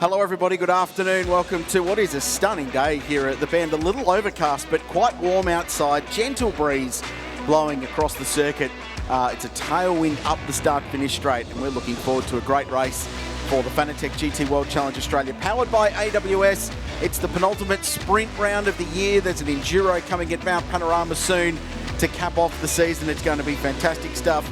Hello everybody, good afternoon. Welcome to what is a stunning day here at the Bend. A little overcast but quite warm outside. Gentle breeze blowing across the circuit. It's a tailwind up the start-finish straight, and we're looking forward to a great race for the Fanatec GT World Challenge Australia, powered by AWS. It's the penultimate sprint round of the year. There's an enduro coming at Mount Panorama soon to cap off the season. It's going to be fantastic stuff.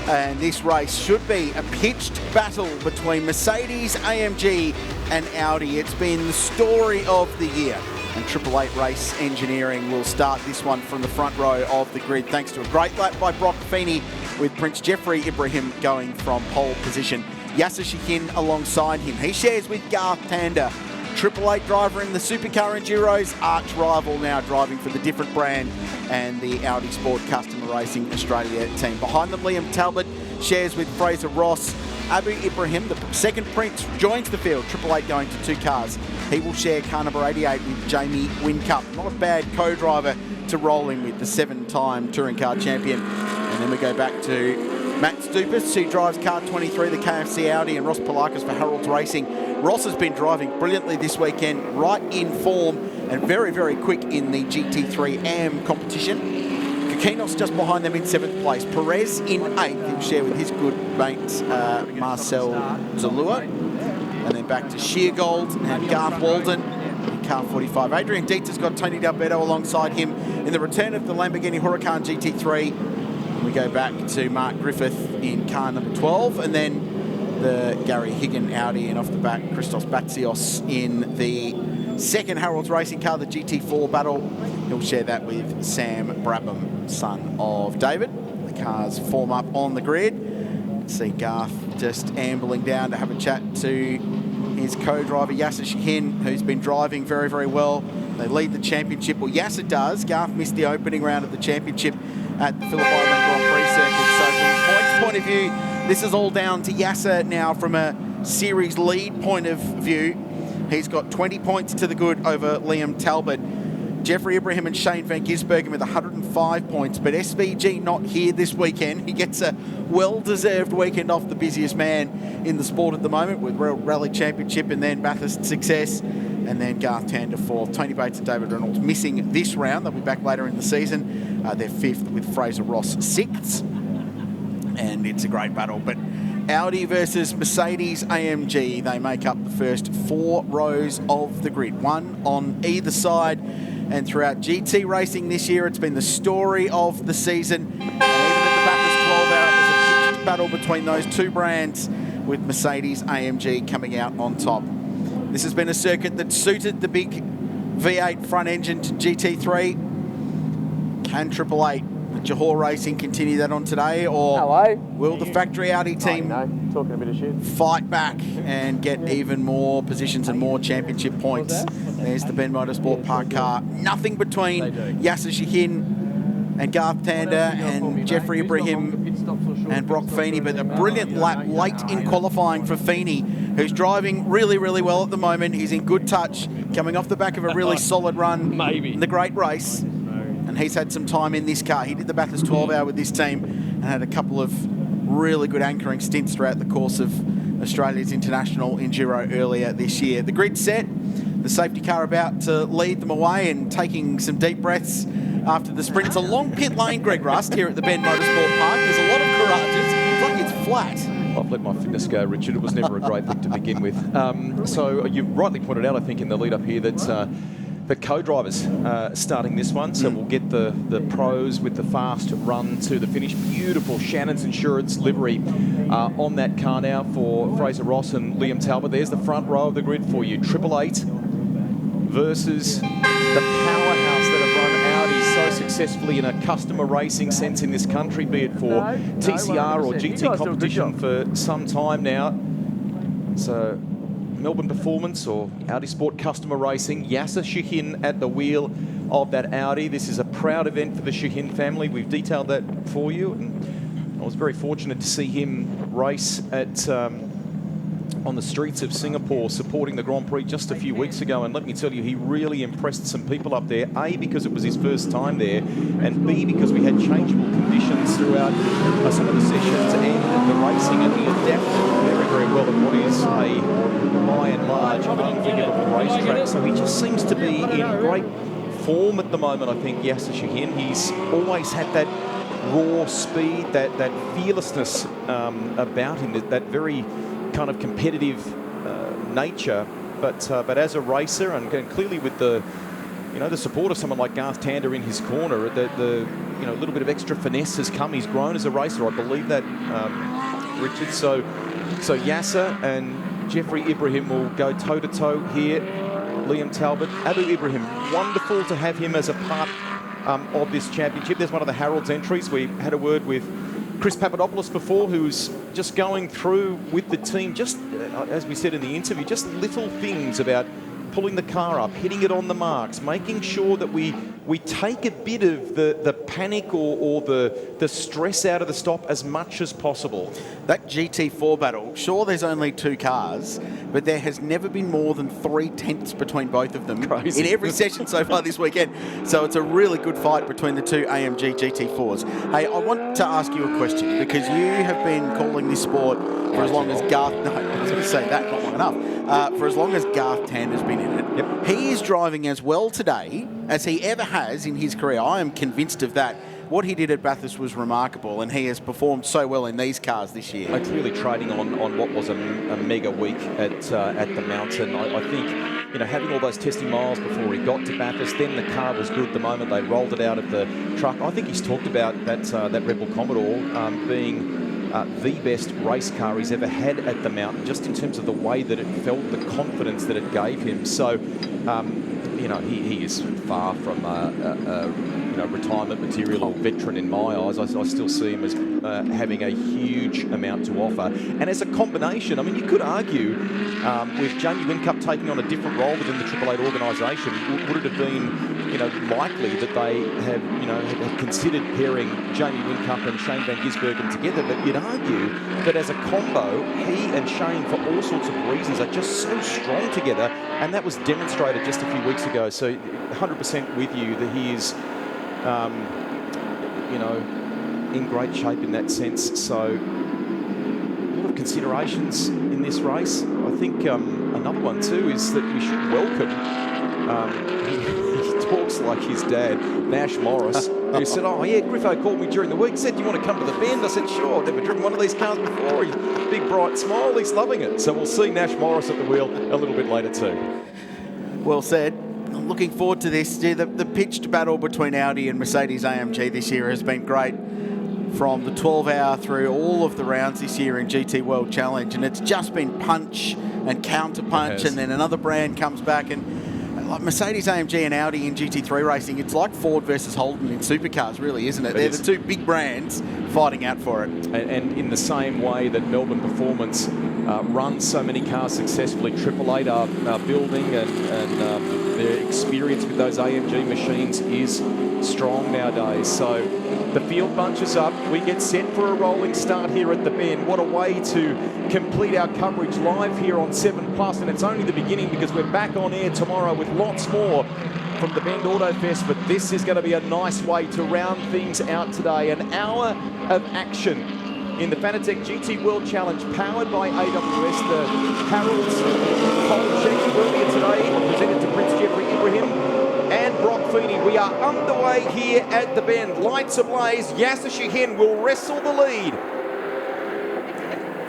And this race should be a pitched battle between Mercedes, AMG and Audi. It's been the story of the year. And 888 Race Engineering will start this one from the front row of the grid, thanks to a great lap by Brock Feeney, with Prince Jeffrey Ibrahim going from pole position. Yasser Shahin alongside him. He shares with Garth Tander, 888 driver in the Supercar Enduros, arch rival now driving for the different brand and the Audi Sport Customer Racing Australia team. Behind them, Liam Talbot shares with Fraser Ross. Abu Ibrahim, the second Prince, joins the field. 888 going to two cars. He will share car number 88 with Jamie Whincup. Not a bad co-driver to roll in with, the seven-time touring car champion. And then we go back to Matt Stupas, who drives car 23, the KFC Audi, and Ross Polakis for Harold's Racing. Ross has been driving brilliantly this weekend, right in form, and very, very quick in the GT3 AM competition. Kakinos just behind them in 7th place. Perez in 8th. He'll share with his good mates Marcel Zalua. And then back to Sheargold and Garth Walden in car 45. Adrian Dietz has got Tony D'Alberto alongside him in the return of the Lamborghini Huracan GT3. And we go back to Mark Griffith in car number 12. And then the Gary Higgin Audi, and off the back, Christos Batsios in the second Harold's Racing car, the GT4 battle. He'll share that with Sam Brabham, son of David. The cars form up on the grid. See Garth just ambling down to have a chat to his co-driver, Yasser Shahin, who's been driving very, very well. They lead the championship. Well, Yasser does. Garth missed the opening round of the championship at the Phillip Island Grand Prix circuit. So from a points point of view, this is all down to Yasser now from a series lead point of view. He's got 20 points to the good over Liam Talbot. Jeffrey Ibrahim and Shane Van Gisbergen with 105 points, but SVG not here this weekend. He gets a well-deserved weekend off, the busiest man in the sport at the moment, with World Rally Championship and then Bathurst success, and then Garth Tander 4th. Tony Bates and David Reynolds missing this round. They'll be back later in the season. They're 5th with Fraser Ross 6th, and it's a great battle. But Audi versus Mercedes AMG, they make up the first 4 rows of the grid, one on either side. And throughout GT racing this year, it's been the story of the season. And even at the Bathurst 12 hour, it was a pitched battle between those two brands, with Mercedes AMG coming out on top. This has been a circuit that suited the big V8 front engine to GT3. Can 888 Johor Racing continue that on today, or will the factory Audi team talking a bit of shit, fight back and get even more positions and more championship points? There's the Ben Motorsport Park car. Nothing between Yasser Shahin and Garth Tander and Jeffrey Ibrahim and Brock Feeney, but a brilliant lap late in qualifying for Feeney, who's driving really, really well at the moment. He's in good touch, coming off the back of a really solid run in the great race. And he's had some time in this car. He did the Bathurst 12 hour with this team and had a couple of really good anchoring stints throughout the course of Australia's International Enduro earlier this year. The grid set, the safety car about to lead them away and taking some deep breaths after the sprint. It's a long pit lane, Greg Rust, here at the Bend Motorsport Park. There's a lot of garages. It's like it's flat. I've let my fitness go, Richard. It was never a great thing to begin with. So you rightly pointed out, I think, in the lead up here that the co-drivers starting this one, so we'll get the pros with the fast run to the finish. Beautiful Shannon's Insurance livery on that car now for Fraser Ross and Liam Talbot. There's the front row of the grid for you. 888 versus the powerhouse that have run Audi so successfully in a customer racing sense in this country, be it for TCR or GT competition for some time now. So Melbourne Performance or Audi Sport Customer Racing. Yasser Shahin at the wheel of that Audi. This is a proud event for the Shahin family. We've detailed that for you, and I was very fortunate to see him race at on the streets of Singapore supporting the Grand Prix just a few weeks ago, and let me tell you, he really impressed some people up there, A, because it was his first time there, and B, because we had changeable conditions throughout some of the sessions and the racing, and he adapted very, very well to what is a high and large, unforgivable racetrack. So he just seems to be in great form at the moment, I think, Yasser Shahin. He's always had that raw speed, that fearlessness about him, that very kind of competitive nature. But as a racer, and clearly with the support of someone like Garth Tander in his corner, the little bit of extra finesse has come. He's grown as a racer, I believe that, Richard. So Yasser and Jeffrey Ibrahim will go toe-to-toe here. Liam Talbot, Abu Ibrahim, wonderful to have him as a part of this championship. There's one of the Harold's entries. We had a word with Chris Papadopoulos before, who's just going through with the team, just as we said in the interview, just little things about pulling the car up, hitting it on the marks, making sure that we take a bit of the panic or the stress out of the stop as much as possible. That GT4 battle, sure there's only 2 cars, but there has never been more than 3 tenths between both of them in every session so far this weekend. So it's a really good fight between the 2 AMG GT4s. Hey, I want to ask you a question, because you have been calling this sport for as long as Garth... No, I was going to say that, not long enough. For as long as Garth Tander's been in it. Yep. He is driving as well today as he ever has in his career. I am convinced of that. What he did at Bathurst was remarkable, and he has performed so well in these cars this year. Clearly trading on what was a mega week at the mountain. I think, having all those testing miles before he got to Bathurst, then the car was good the moment they rolled it out of the truck. I think he's talked about that Rebel Commodore being the best race car he's ever had at the mountain, just in terms of the way that it felt, the confidence that it gave him. So, he is far from retirement material or veteran in my eyes. I still see him as having a huge amount to offer. And as a combination, I mean, you could argue with Jamie Whincup taking on a different role within the Triple Eight organisation, would it have been likely that they have considered pairing Jamie Whincup and Shane Van Gisbergen together? But you'd argue that as a combo, he and Shane, for all sorts of reasons, are just so strong together, and that was demonstrated just a few weeks ago. So 100% with you that he is, in great shape in that sense. So a lot of considerations in this race. I think another one too is that we should welcome, he talks like his dad, Nash Morris, who said, oh yeah, Griffo called me during the week, said, do you want to come to the bend? I said, sure, I've never driven one of these cars before. He's big bright smile, he's loving it. So we'll see Nash Morris at the wheel a little bit later too. Well said. I'm looking forward to this. The pitched battle between Audi and Mercedes AMG this year has been great, from the 12-hour through all of the rounds this year in GT World Challenge, and it's just been punch and counter-punch, and then another brand comes back, and like Mercedes AMG and Audi in GT3 racing, it's like Ford versus Holden in supercars, really, isn't it? They're the 2 big brands fighting out for it. And in the same way that Melbourne Performance runs so many cars successfully, Triple Eight are building, and their experience with those AMG machines is strong nowadays. So the field bunches up. We get set for a rolling start here at the Bend. What a way to complete our coverage live here on 7+, and it's only the beginning, because we're back on air tomorrow with lots more from the Bend Auto Fest, but this is going to be a nice way to round things out today. An hour of action in the Fanatec GT World Challenge, powered by AWS. The Harold's cold check earlier today, presented to Prince Jeffrey Ibrahim and Brock Feeney. We are underway here at the Bend. Lights ablaze. Yasser Shahin will wrestle the lead.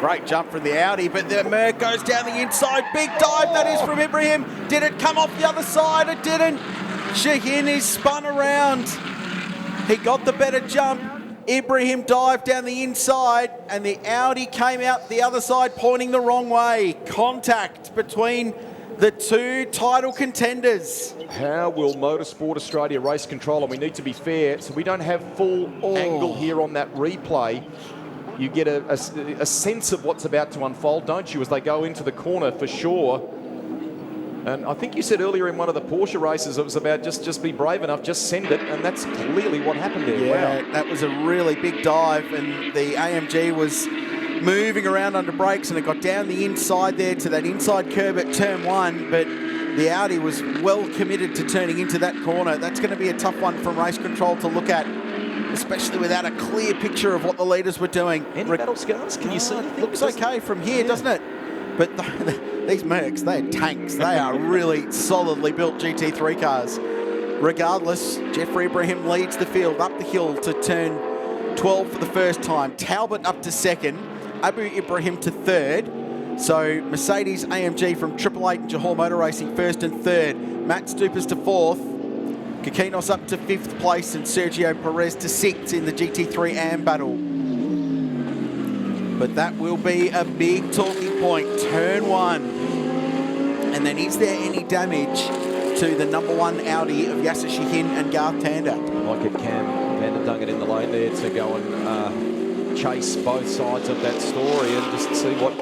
Great jump from the Audi, but the Merc goes down the inside. Big dive, that is from Ibrahim. Did it come off the other side? It didn't. Shahin is spun around. He got the better jump. Ibrahim dived down the inside, and the Audi came out the other side pointing the wrong way. Contact between the 2 title contenders. How will Motorsport Australia Race Control, and we need to be fair, so we don't have full angle here on that replay. You get a sense of what's about to unfold, don't you, as they go into the corner for sure. And I think you said earlier in one of the Porsche races it was about just be brave enough, just send it, and that's clearly what happened there. Yeah, wow. That was a really big dive, and the AMG was moving around under brakes, and it got down the inside there to that inside curb at turn 1, but the Audi was well committed to turning into that corner. That's going to be a tough one from race control to look at, especially without a clear picture of what the leaders were doing. Any battle scars? Can you see anything? Looks okay from here, doesn't it? But these Mercs, they are tanks. They are really solidly built GT3 cars. Regardless, Jeffrey Ibrahim leads the field up the hill to turn 12 for the first time. Talbot up to second. Abu Ibrahim to third. So Mercedes AMG from 888 and Johor Motor Racing first and third. Matt Stupas to fourth. Kikinos up to fifth place and Sergio Perez to sixth in the GT3 AM battle. But that will be a big talking point. Turn one. And then is there any damage to the number one Audi of Yasser Shahin and Garth Tander? Like it can. Tander dug it in the lane there to go and chase both sides of that story and just see what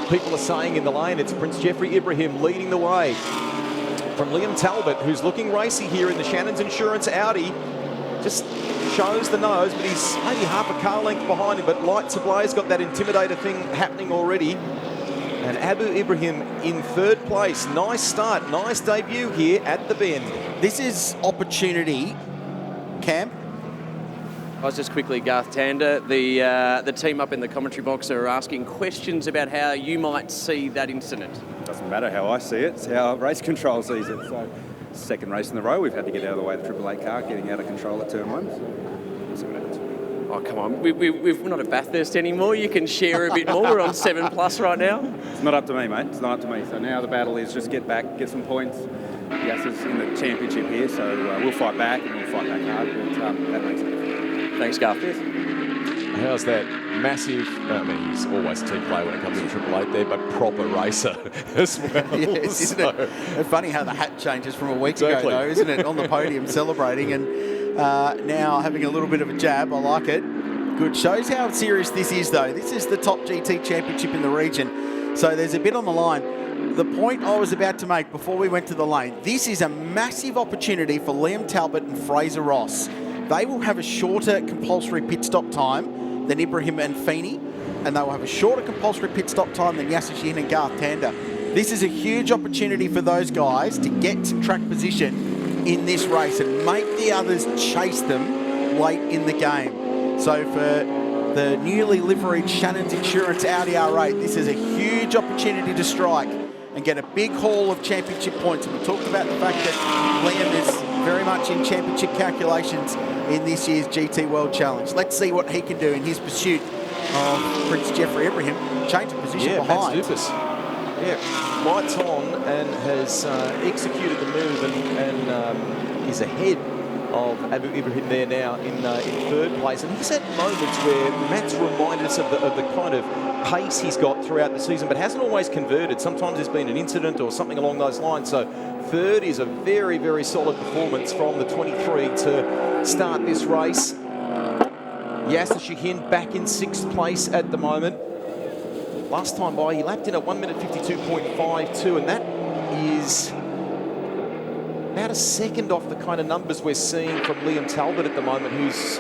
people are saying in the lane. It's Prince Jeffrey Ibrahim leading the way from Liam Talbot, who's looking racy here in the Shannon's Insurance Audi. Just shows the nose, but he's maybe half a car length behind him, but Lights Ablay's got that intimidator thing happening already. And Abu Ibrahim in third place. Nice start, nice debut here at the bend. This is opportunity, Cam. I was just quickly, Garth Tander, the team up in the commentary box are asking questions about how you might see that incident. Doesn't matter how I see it, it's how race control sees it. So, second race in a row, we've had to get out of the way of the 888 car, getting out of control at turn one. So, we'll see what happens. Oh, come on. We're not at Bathurst anymore. You can share a bit more. We're on 7+ right now. It's not up to me, mate. It's not up to me. So now the battle is just get back, get some points. Yasser's in the championship here, so we'll fight back and we'll fight back hard. But that makes a difference. Thanks, Garth. How's that massive, I mean, he's always a team player when it comes to 888 there, but proper racer as well. Yes, isn't it? It's funny how the hat changes from a week ago, though, isn't it? On the podium celebrating and now having a little bit of a jab. I like it. Good. Shows how serious this is, though. This is the top GT championship in the region. So there's a bit on the line. The point I was about to make before we went to the lane, this is a massive opportunity for Liam Talbot and Fraser Ross. They will have a shorter compulsory pit stop time than Ibrahim and Feeney, and they will have a shorter compulsory pit stop time than Yasser Shahin and Garth Tander. This is a huge opportunity for those guys to get some track position in this race and make the others chase them late in the game. So for the newly liveried Shannon's Insurance Audi R8, this is a huge opportunity to strike and get a big haul of championship points. And we talked about the fact that Liam is very much in championship calculations in this year's GT World Challenge. Let's see what he can do in his pursuit of Prince Jeffrey Ibrahim. Change of position behind. Matt Stupas. Yeah, lights on and has executed the move and is ahead of Abu Ibrahim there now in third place. And he's had moments where Matt's reminded us of the kind of pace he's got throughout the season, but hasn't always converted. Sometimes there's been an incident or something along those lines. So third is a very, very solid performance from the 23 to start this race. Yasser Shahin back in sixth place at the moment. Last time by, he lapped in at 1 minute 52.52, and that is about a second off the kind of numbers we're seeing from Liam Talbot at the moment, who's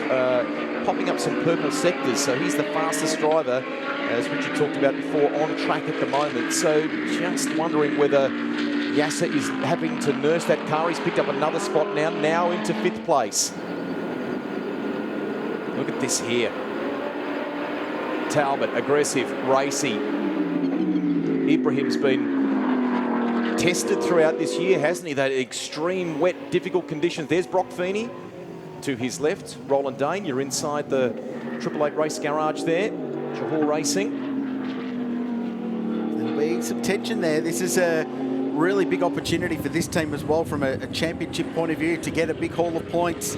popping up some purple sectors. So he's the fastest driver, as Richard talked about before, on track at the moment. So just wondering whether Yasser is having to nurse that car. He's picked up another spot now into fifth place. Look at this here. Talbot, aggressive, racy. Ibrahim's been tested throughout this year, hasn't he? That extreme, wet, difficult conditions. There's Brock Feeney to his left. Roland Dane, you're inside the 888 race garage there. Johor Racing. There'll be some tension there. This is a really big opportunity for this team as well from a championship point of view to get a big haul of points.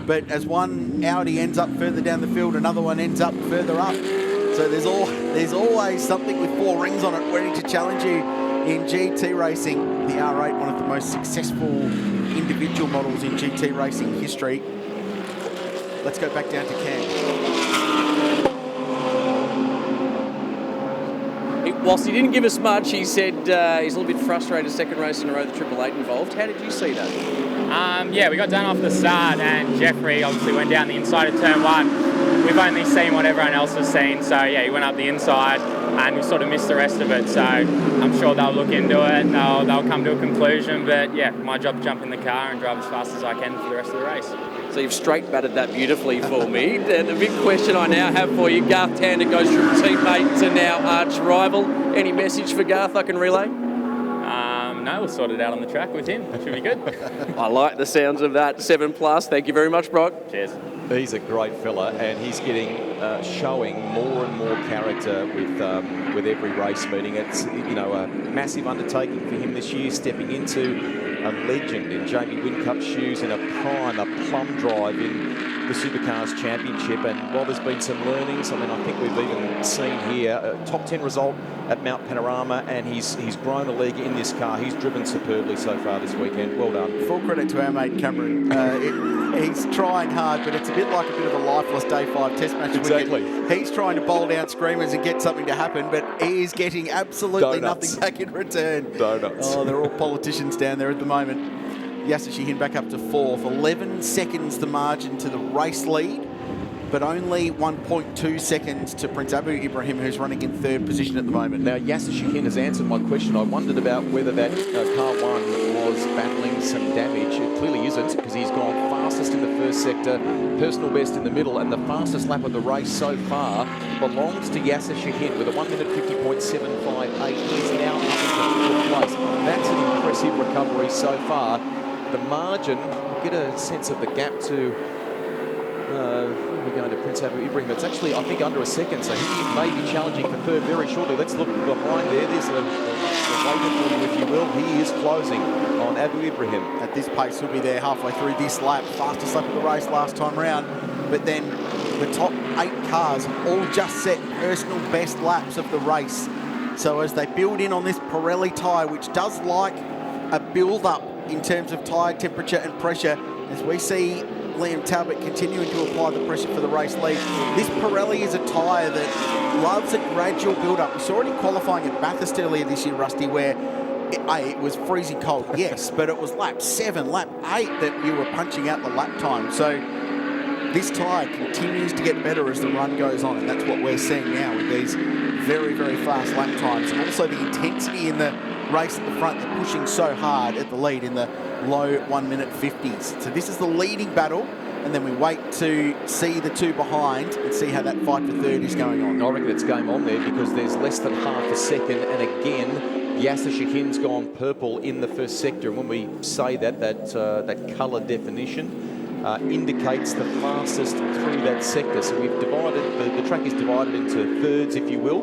But as one Audi ends up further down the field, another one ends up further up. So there's always something with four rings on it ready to challenge you in GT racing. The R8, one of the most successful individual models in GT racing history. Let's go back down to Cam. Whilst he didn't give us much, he said he's a little bit frustrated, second race in a row, the 888 involved. How did you see that? Yeah, we got done off the start and Jeffrey obviously went down the inside of turn one. We've only seen what everyone else has seen, so yeah, he went up the inside and we sort of missed the rest of it. So I'm sure they'll look into it and they'll come to a conclusion. But yeah, my job to jump in the car and drive as fast as I can for the rest of the race. So you've straight batted that beautifully for me. And the big question I now have for you, Garth Tander goes from teammate to now arch rival. Any message for Garth I can relay? getting nails sorted out on the track with him. Should be good. I like the sounds of that. 7+. Thank you very much, Brock. Cheers. He's a great fella, and he's showing more and more character with every race meeting. It's a massive undertaking for him this year, stepping into a legend in Jamie Whincup shoes in a plum drive in the Supercars Championship. And while there's been some learnings, I think we've even seen here a top 10 result at Mount Panorama, and he's grown a leg in this car. He's driven superbly so far this weekend. Well done. Full credit to our mate Cameron. He's trying hard, but it's a bit like a bit of a lifeless Day 5 test match. Exactly. He's trying to bowl down screamers and get something to happen, but he is getting absolutely Donuts. nothing back in return. Donuts. Oh, they're all politicians down there at the moment. Yasser Shahin back up to 4th. 11 seconds the margin to the race lead, but only 1.2 seconds to Prince Abu Ibrahim, who's running in 3rd position at the moment. Now, Yasser Shahin has answered my question. I wondered about whether that car 1 was battling some damage. It clearly isn't, because he's gone fastest in the first sector, personal best in the middle, and the fastest lap of the race so far belongs to Yasser Shahin with a 1 minute 50.758. He's now up into 4th place. That's an impressive recovery so far. The margin, get a sense of the gap to we're going to Prince Abu Ibrahim. It's actually, I think, under a second, so he may be challenging for 3rd very shortly. Let's look behind there. There's a waiter for him, if you will. He is closing on Abu Ibrahim. At this pace, he'll be there halfway through this lap. Fastest lap of the race last time round. But then the top 8 cars all just set personal best laps of the race. So as they build in on this Pirelli tyre, which does like a build-up in terms of tyre temperature and pressure, as we see Liam Talbot continuing to apply the pressure for the race lead. This Pirelli is a tyre that loves a gradual build-up. We saw it in qualifying at Bathurst earlier this year, Rusty, where it was freezing cold, yes, but it was lap 7, lap 8 that you were punching out the lap time. So this tyre continues to get better as the run goes on, and that's what we're seeing now with these very, very fast lap times. And also the intensity in the race at the front. They're pushing so hard at the lead in the low 1 minute 50s. So this is the leading battle, and then we wait to see the 2 behind and see how that fight for 3rd is going on. I reckon it's game on there, because there's less than half a second, and again, Yasser Shahin's gone purple in the first sector. And when we say that colour definition indicates the fastest through that sector. So we've divided, the track is divided into thirds, if you will.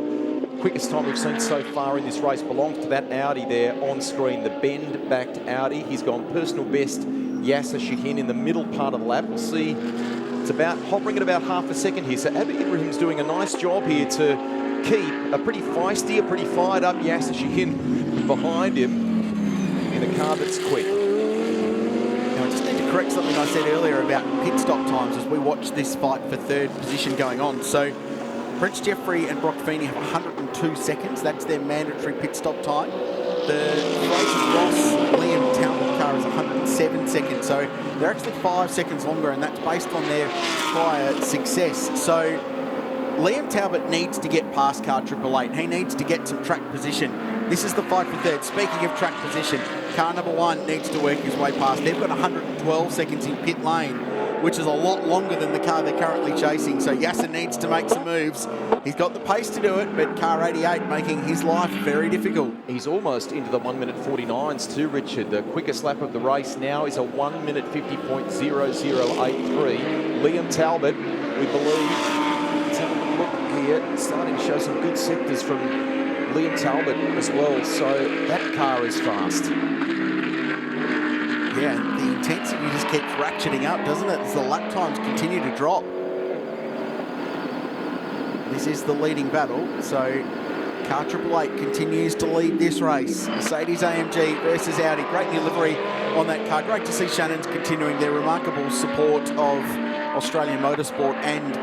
Quickest time we've seen so far in this race belongs to that Audi there on screen, the bend-backed Audi. He's gone personal best, Yasser Shahin, in the middle part of the lap. We'll see, it's about hovering at about half a second here. So Abu Ibrahim's doing a nice job here to keep a pretty feisty, a pretty fired up Yasser Shahin behind him in a car that's quick. Now, I just need to correct something I said earlier about pit stop times as we watch this fight for 3rd position going on. So Prince Jeffrey and Brock Feeney have 102 seconds. That's their mandatory pit stop time. The Fraser Ross Liam Talbot car is 107 seconds. So they're actually 5 seconds longer, and that's based on their prior success. So Liam Talbot needs to get past car 888. He needs to get some track position. This is the fight for 3rd. Speaking of track position, car number 1 needs to work his way past. They've got 112 seconds in pit lane, which is a lot longer than the car they're currently chasing. So Yasser needs to make some moves. He's got the pace to do it, but car 88 making his life very difficult. He's almost into the 1 minute 49s too, Richard. The quickest lap of the race now is a 1 minute 50.0083. Liam Talbot, we believe, let's have a look here, starting to show some good sectors from Liam Talbot as well. So that car is fast. Yeah, the intensity just keeps ratcheting up, doesn't it, as the lap times continue to drop. This is the leading battle, so car 888 continues to lead this race. Mercedes AMG versus Audi. Great new livery on that car. Great to see Shannon's continuing their remarkable support of Australian motorsport and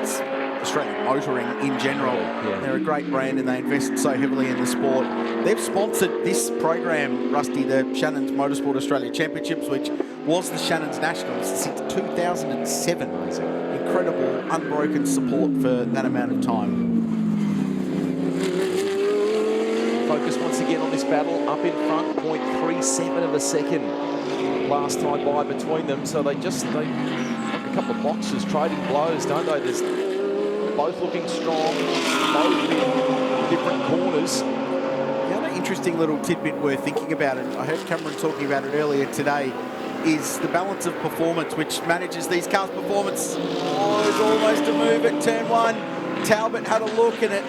Australian motoring in general. Yeah. They're a great brand and they invest so heavily in the sport. They've sponsored this program, Rusty, the Shannon's Motorsport Australia Championships, which was the Shannon's Nationals since 2007. Incredible, unbroken support for that amount of time. Focus once again on this battle, up in front, 0.37 of a second last time by between them. So they like a couple of boxes trading blows, don't they? There's both looking strong, both in different corners. The other interesting little tidbit worth thinking about, and I heard Cameron talking about it earlier today, is the balance of performance, which manages these cars' performance. Oh, it's almost a move at turn 1. Talbot had a look and it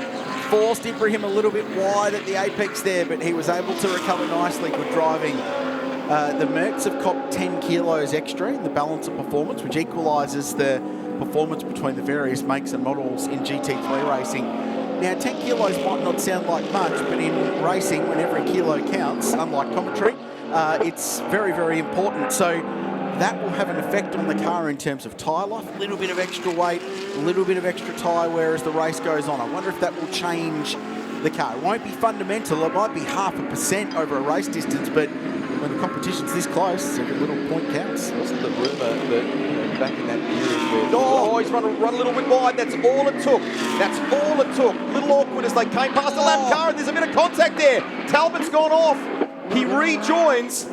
forced Ibrahim a little bit wide at the apex there, but he was able to recover nicely. Good driving. The Mercs have copped 10 kilos extra in the balance of performance, which equalises the performance between the various makes and models in GT3 racing. Now, 10 kilos might not sound like much, but in racing, when every kilo counts, unlike commentary, it's very, very important. So that will have an effect on the car in terms of tyre life. A little bit of extra weight, a little bit of extra tyre wear as the race goes on. I wonder if that will change the car. It won't be fundamental. It might be 0.5% over a race distance, but when the competition's this close, every little point counts. Wasn't the rumour that back in that period where he's run a little bit wide. That's all it took. That's all it took. A little awkward as they came past the lap car, and there's a bit of contact there. Talbot's gone off. He rejoins.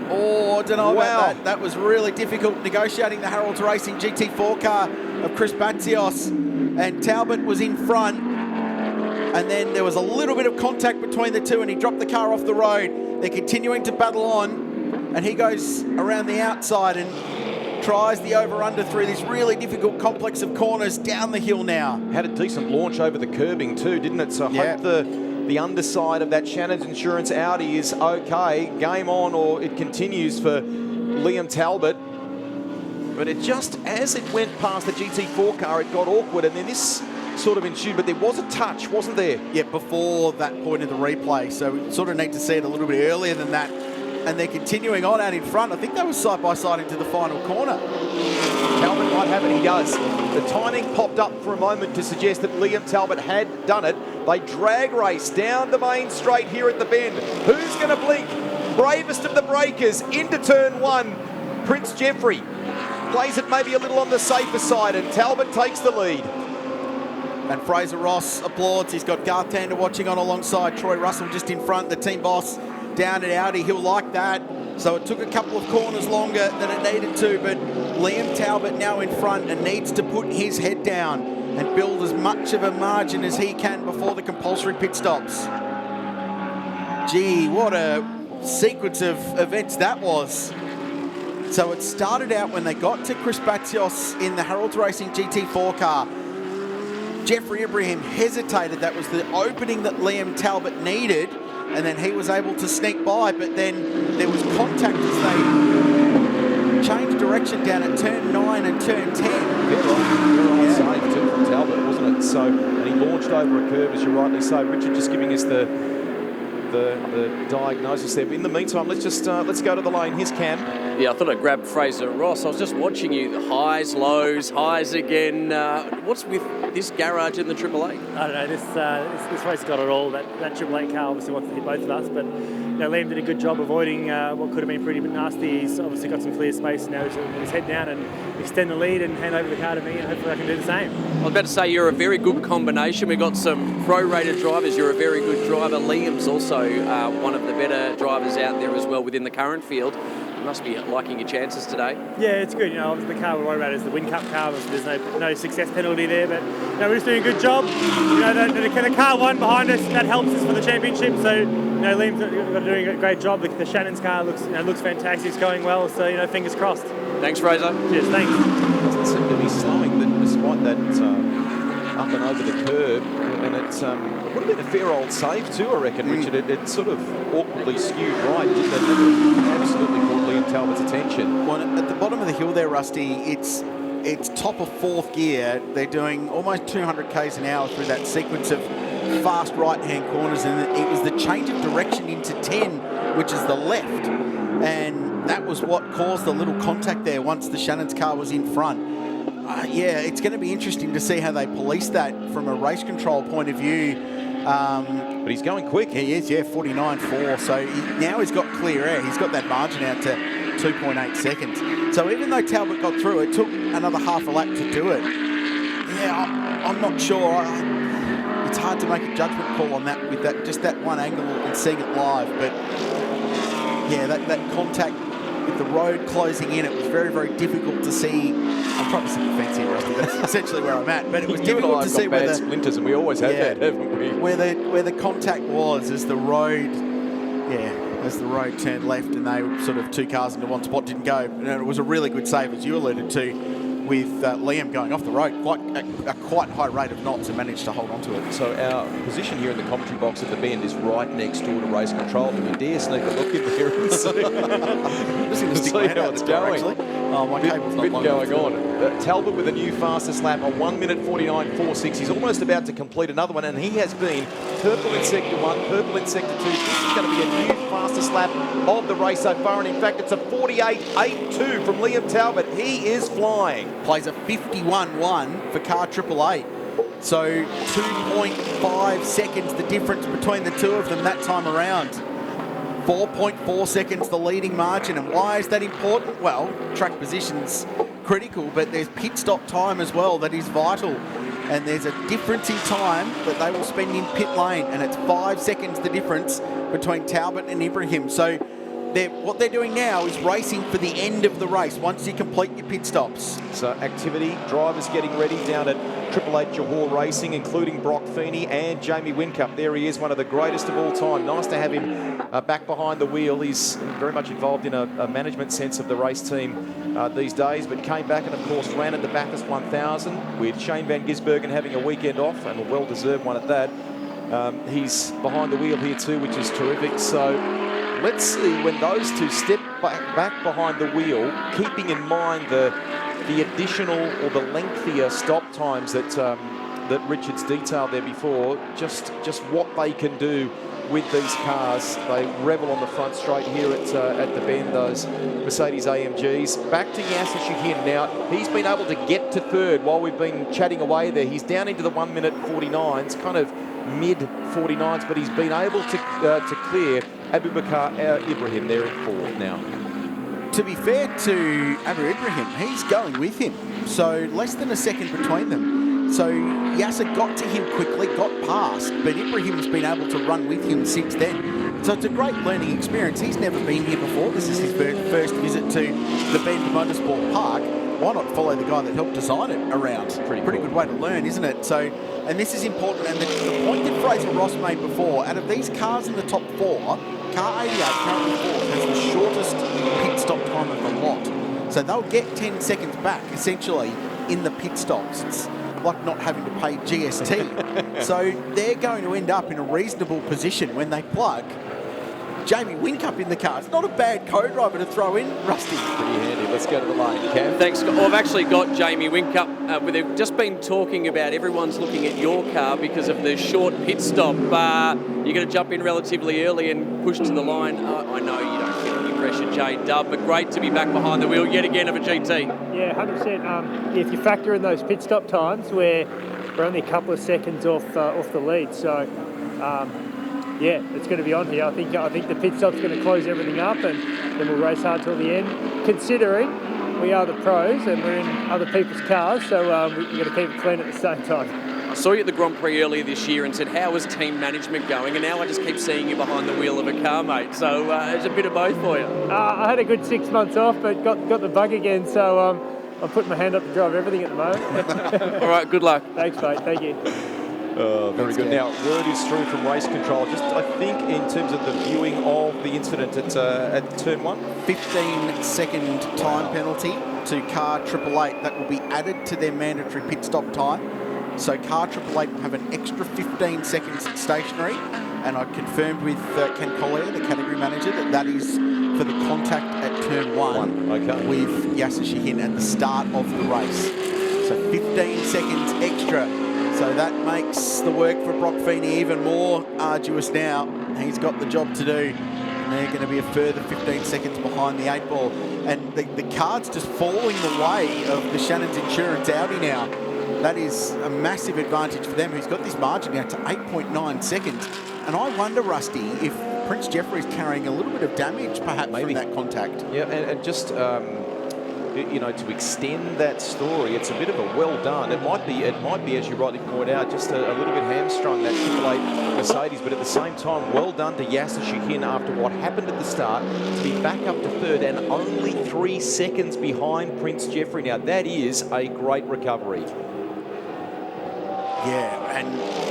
Oh, I don't know about that. That was really difficult negotiating the Harold's Racing GT4 car of Chris Batsios, and Talbot was in front, and then there was a little bit of contact between the two and he dropped the car off the road. They're continuing to battle on, and he goes around the outside and tries the over-under through this really difficult complex of corners down the hill now. Had a decent launch over the curbing too, didn't it? So I hope the underside of that Shannon's Insurance Audi is okay. Game on, or it continues for Liam Talbot. But it just, as it went past the GT4 car, it got awkward, and then this sort of ensued. But there was a touch, wasn't there? Yeah, before that point of the replay. So we sort of need to see it a little bit earlier than that. And they're continuing on out in front. I think they were side by side into the final corner. Talbot might have it, he does. The timing popped up for a moment to suggest that Liam Talbot had done it. They drag race down the main straight here at the bend. Who's going to blink? Bravest of the breakers into turn 1. Prince Jeffrey plays it maybe a little on the safer side, and Talbot takes the lead. And Fraser Ross applauds. He's got Garth Tander watching on alongside Troy Russell just in front, the team boss down at Audi. He'll like that. So it took a couple of corners longer than it needed to, but Liam Talbot now in front and needs to put his head down and build as much of a margin as he can before the compulsory pit stops. Gee, what a sequence of events that was. So it started out when they got to Chris Batsios in the Harold's Racing GT4 car. Jeffrey Ibrahim hesitated. That was the opening that Liam Talbot needed, and then he was able to sneak by, but then there was contact as they changed direction down at turn 9 and turn 10. Very safe too from Talbot, wasn't it? So, and he launched over a curve, as you rightly say. Richard just giving us the diagnosis there. But in the meantime, let's go to the lane. Here's Cam. Yeah, I thought I'd grab Fraser Ross. I was just watching you, the highs, lows, highs again. What's with this garage in the Triple Eight? I don't know, this race got it all. That Triple Eight car obviously wants to hit both of us, but Liam did a good job avoiding what could have been pretty nasty. He's obviously got some clear space now. He's put his head down and extend the lead and hand over the car to me, and hopefully I can do the same. I was about to say, you're a very good combination. We've got some pro-rated drivers. You're a very good driver. Liam's also one of the better drivers out there as well within the current field. You must be liking your chances today. Yeah, it's good. Obviously the car we're worried about is the Win Cup car. There's no success penalty there, but we're just doing a good job. The car won behind us. That helps us for the championship. So Liam's doing a great job. The Shannon's car looks fantastic. It's going well. So fingers crossed. Thanks, Fraser. Cheers. Thanks. Doesn't seem to be slowing, despite that up and over the curb, and it would have been a fair old save too, I reckon, Richard. It sort of awkwardly skewed right, didn't it? Never absolutely caught Liam Talbot's attention. Well, at the bottom of the hill there, Rusty, it's top of 4th gear. They're doing almost 200 k's an hour through that sequence of fast right-hand corners, and it was the change of direction into 10, which is the left, and that was what caused the little contact there once the Shannon's car was in front. Yeah, it's going to be interesting to see how they police that from a race control point of view. But he's going quick. He is, 49.4. So now he's got clear air. He's got that margin out to 2.8 seconds. So even though Talbot got through, it took another half a lap to do it. Yeah, I'm not sure. It's hard to make a judgment call on that with just that one angle and seeing it live. But yeah, that contact with the road closing in, it was very, very difficult to see. I'm trying to sit the fence here, Rusty. That's essentially where I'm at. But it was difficult to see where the splinters, and we always have that, haven't we? Where the contact was as the road, as the road turned left, and they were sort of two cars into one spot, didn't go. And it was a really good save, as you alluded to, with Liam going off the road, a quite high rate of knots, and managed to hold on to it. So our position here in the commentary box at the bend is right next door to race control. Do we dare sneak a look in there and see? I'm just going to stick my head out the door, actually. Oh, my cable's not long going enough. on. Talbot with a new fastest lap on 1 minute 49.46. He's almost about to complete another one, and he has been purple in sector 1, purple in sector 2. This is going to be a new fastest lap of the race so far, and in fact it's a 48.82 from Liam Talbot. He is flying. Plays a 51.1 for car 888. So 2.5 seconds the difference between the two of them that time around. 4.4 seconds the leading margin. And why is that important? Well, track position's critical, but there's pit stop time as well that is vital. And there's a difference in time that they will spend in pit lane, and it's 5 seconds the difference between Talbot and Ibrahim. So what they're doing now is racing for the end of the race once you complete your pit stops. So activity, drivers getting ready down at 888 Johor Racing, including Brock Feeney and Jamie Whincup. There he is, one of the greatest of all time. Nice to have him back behind the wheel. He's very much involved in a management sense of the race team these days, but came back and of course ran at the Bathurst 1000 with Shane Van Gisbergen having a weekend off, and a well-deserved one at that. He's behind the wheel here too, which is terrific. So let's see when those two step back behind the wheel, keeping in mind the additional or the lengthier stop times that Richard's detailed there before, just what they can do with these cars. They revel on the front straight here at the bend, those Mercedes AMGs. Back to Yasser Shahin now. He's been able to get to third while we've been chatting away there. He's down into the 1 minute 49s, kind of mid 49s, but he's been able to clear Abu Bakar Ibrahim there in fourth now. To be fair to Abu Ibrahim, he's going with him. So less than a second between them. So Yasser got to him quickly, got past, but Ibrahim's been able to run with him since then. So it's a great learning experience. He's never been here before. This is his first visit to the Bend Motorsport Park. Why not follow the guy that helped design it around? Pretty good way to learn, isn't it? So, and this is important. And the point that Fraser Ross made before, out of these cars in the top four, car 88, currently fourth, has the shortest pit stop time of the lot. So they'll get 10 seconds back, essentially, in the pit stops. It's like not having to pay GST. So they're going to end up in a reasonable position when they plug Jamie Whincup in the car. It's not a bad co-driver to throw in, Rusty. Pretty handy. Let's go to the lane, Cam. Thanks. I've actually got Jamie Whincup. We've just been talking about everyone's looking at your car because of the short pit stop. You're going to jump in relatively early and push to the line. I know you don't get any pressure, J-Dub, but great to be back behind the wheel yet again of a GT. Yeah, 100%. If you factor in those pit stop times, we're only a couple of seconds off the lead. So, yeah, it's going to be on here. I think the pit stop's going to close everything up, and then we'll race hard till the end. Considering we are the pros and we're in other people's cars, so we've got to keep it clean at the same time. I saw you at the Grand Prix earlier this year and said, how was team management going? And now I just keep seeing you behind the wheel of a car, mate. So there's a bit of both for you. I had a good 6 months off, but got the bug again, so I'm putting my hand up to drive everything at the moment. All right, good luck. Thanks, mate. Thank you. Very good. Now, word is through from race control. Just, I think, in terms of the viewing of the incident at turn 1. 15-second time penalty to car 888. That will be added to their mandatory pit stop time. So car 888 will have an extra 15 seconds stationary. And I confirmed with Ken Collier, the category manager, that is for the contact at turn 1 okay, with Yasser Shahin at the start of the race. So 15 seconds extra. So that makes the work for Brock Feeney even more arduous now. He's got the job to do. And they're going to be a further 15 seconds behind the 8 ball. And the card's just falling the way of the Shannon's Insurance Audi now. That is a massive advantage for them, who's got this margin now to 8.9 seconds. And I wonder, Rusty, if Prince Jeffrey's carrying a little bit of damage perhaps from that contact. Yeah, and just you know, to extend that story, it's a bit of a well done. It might be, as you rightly point out, just a little bit hamstrung, that Triple Eight Mercedes, but at the same time, well done to Yasser Shahin after what happened at the start, to be back up to third and only 3 seconds behind Prince Jeffrey. Now, that is a great recovery. Yeah, and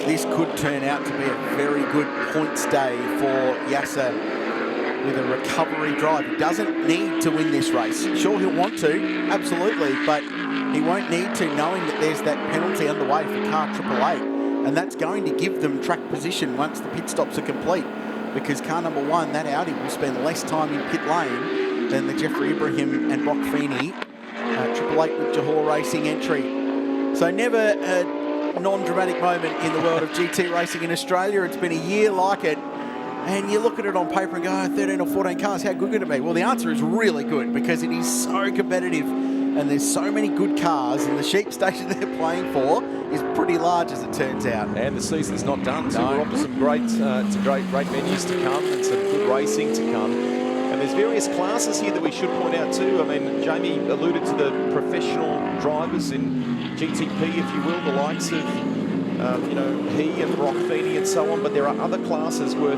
this could turn out to be a very good points day for Yasser with a recovery drive. He doesn't need to win this race. Sure, he'll want to, absolutely, but he won't need to, knowing that there's that penalty underway for car 888, and that's going to give them track position once the pit stops are complete, because car number 1, that Audi, will spend less time in pit lane than the Jeffrey Ibrahim and Brock Feeney 888 with Johor Racing entry. So never a non-dramatic moment in the world of GT racing in Australia. It's been a year like it. And you look at it on paper and go, 13 or 14 cars, how good could it be? Well, the answer is really good, because it is so competitive and there's so many good cars, and the sheep station they're playing for is pretty large, as it turns out. And the season's not done, so we're off to some great venues to come and some good racing to come. And there's various classes here that we should point out too. I mean, Jamie alluded to the professional drivers in GTP, if you will, the likes of you know, he and Brock Feeney and so on, but there are other classes worth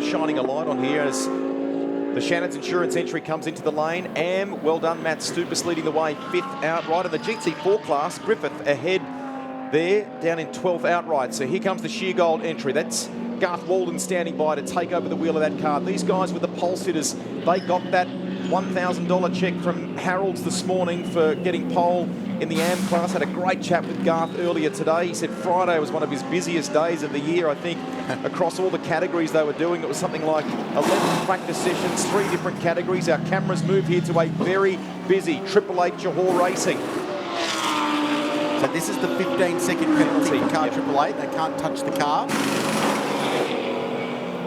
shining a light on here as the Shannon's Insurance entry comes into the lane. Well done, Matt Stupas leading the way, 5th outright. In the GT4 class, Griffith ahead there, down in 12th outright. So here comes the Sheer Gold entry. That's Garth Walden standing by to take over the wheel of that car. These guys with the pole sitters, they got that $1,000 check from Harold's this morning for getting pole in the AM class. Had a great chat with Garth earlier today. He said Friday was one of his busiest days of the year, I think, across all the categories they were doing. It was something like 11 practice sessions, 3 different categories. Our cameras move here to a very busy 888 Johor Racing. So this is the 15-second penalty for car 888. They can't touch the car.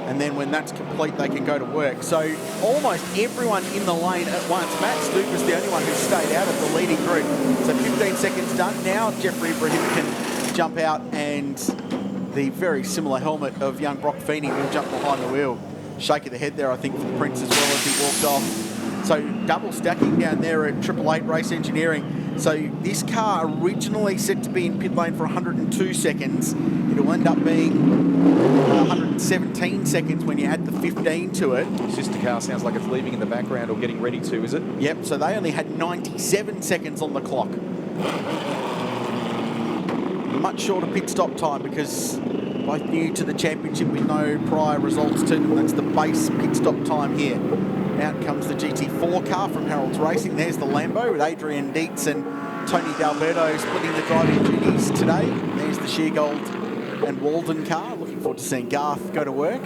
And then when that's complete, they can go to work. So almost everyone in the lane at once. Matt Stupas, the only one who stayed out of the leading group. So 15 seconds done. Now Jeffrey Ibrahim can jump out, and the very similar helmet of young Brock Feeney will jump behind the wheel. Shake of the head there, I think, for the Prince as well as he walked off. So double stacking down there at 888 Race Engineering. So this car originally set to be in pit lane for 102 seconds. It'll end up being 117 seconds when you add the 15 to it. Sister car sounds like it's leaving in the background or getting ready to, is it? Yep, so they only had 97 seconds on the clock. Much shorter pit stop time, because both new to the championship with no prior results to them. That's the base pit stop time here. Out comes the GT4 car from Harold's Racing. There's the Lambo with Adrian Dietz and Tony D'Alberto splitting the driving duties today. There's the Sheargold and Walden car. Looking forward to seeing Garth go to work.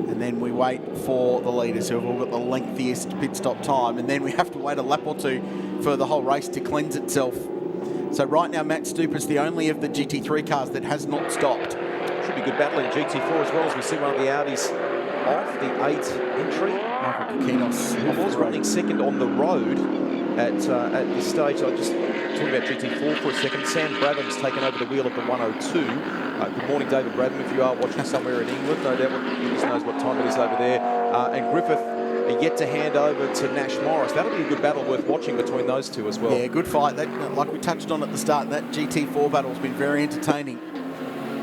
And then we wait for the leaders, who have all got the lengthiest pit stop time. And then we have to wait a lap or two for the whole race to cleanse itself. So right now, Matt Stupas, the only of the GT3 cars that has not stopped. Should be good battle in GT4 as well, as we see one of the Audis off the 8 entry. Michael Kokinos was running second on the road at this stage. I just talking about GT4 for a second. Sam Bradham's taken over the wheel of the 102. Good morning, David Bradham, if you are watching somewhere in England. No doubt goodness knows what time it is over there. And Griffith yet to hand over to Nash Morris. That'll be a good battle worth watching between those two as well. Yeah, good fight. That, like we touched on at the start, that GT4 battle's been very entertaining.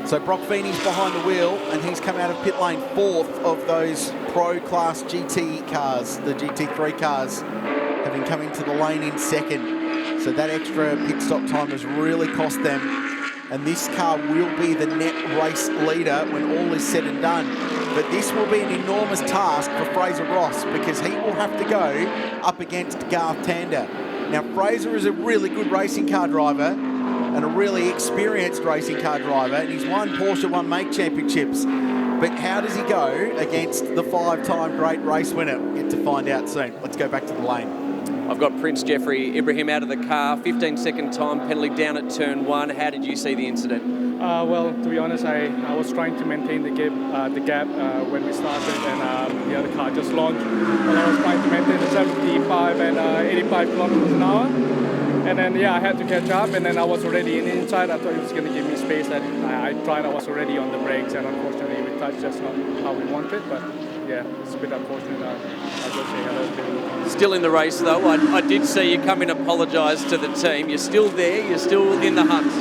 So Brock Feeney's behind the wheel, and he's come out of pit lane 4th of those Pro Class GT cars, the GT3 cars, having come into the lane in 2nd. So that extra pit stop time has really cost them. And this car will be the net race leader when all is said and done. But this will be an enormous task for Fraser Ross, because he will have to go up against Garth Tander. Now, Fraser is a really good racing car driver and a really experienced racing car driver, and he's won Porsche One Make championships. But how does he go against the 5-time great race winner? We'll get to find out soon. Let's go back to the lane. I've got Prince Jeffrey Ibrahim out of the car, 15-second time penalty down at turn 1. How did you see the incident? Well, to be honest, I was trying to maintain the gap when we started, and the other car just launched. And I was trying to maintain the 75 and 85 kilometers an hour. And then, yeah, I had to catch up, and then I was already inside. I thought it was going to give me space, and I tried. I was already on the brakes, and unfortunately, with touch. That's not how we want it, but yeah, it's a bit unfortunate. I'll go say hello to him. Still in the race though. I did see you come and apologise to the team. You're still there. You're still in the hunt.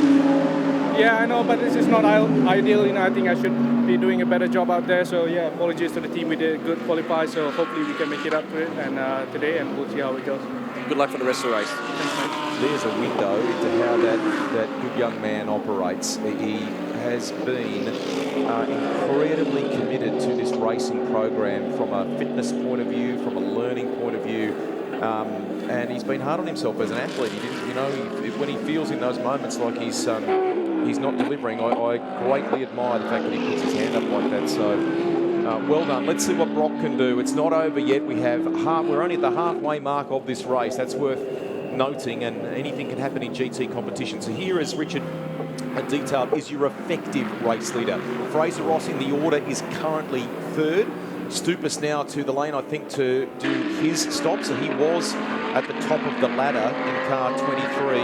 Yeah, I know, but this is not ideal. I think I should be doing a better job out there. So yeah, apologies to the team. We did good qualify, so hopefully we can make it up to it and today, and we'll see how it goes. Good luck for the rest of the race. Thanks, mate. There's a window into how that good young man operates. He has been incredibly committed to this racing program from a fitness point of view, from a learning point of view, and he's been hard on himself as an athlete. He didn't, when he feels in those moments like he's not delivering, I greatly admire the fact that he puts his hand up like that. So well done. Let's see what Brock can do. It's not over yet. We're only at the halfway mark of this race. That's worth noting, and anything can happen in GT competition. So here, as Richard detailed, is your effective race leader. Fraser Ross in the order is currently third. Stupas now to the lane, I think, to do his stop. So he was at the top of the ladder in car 23. I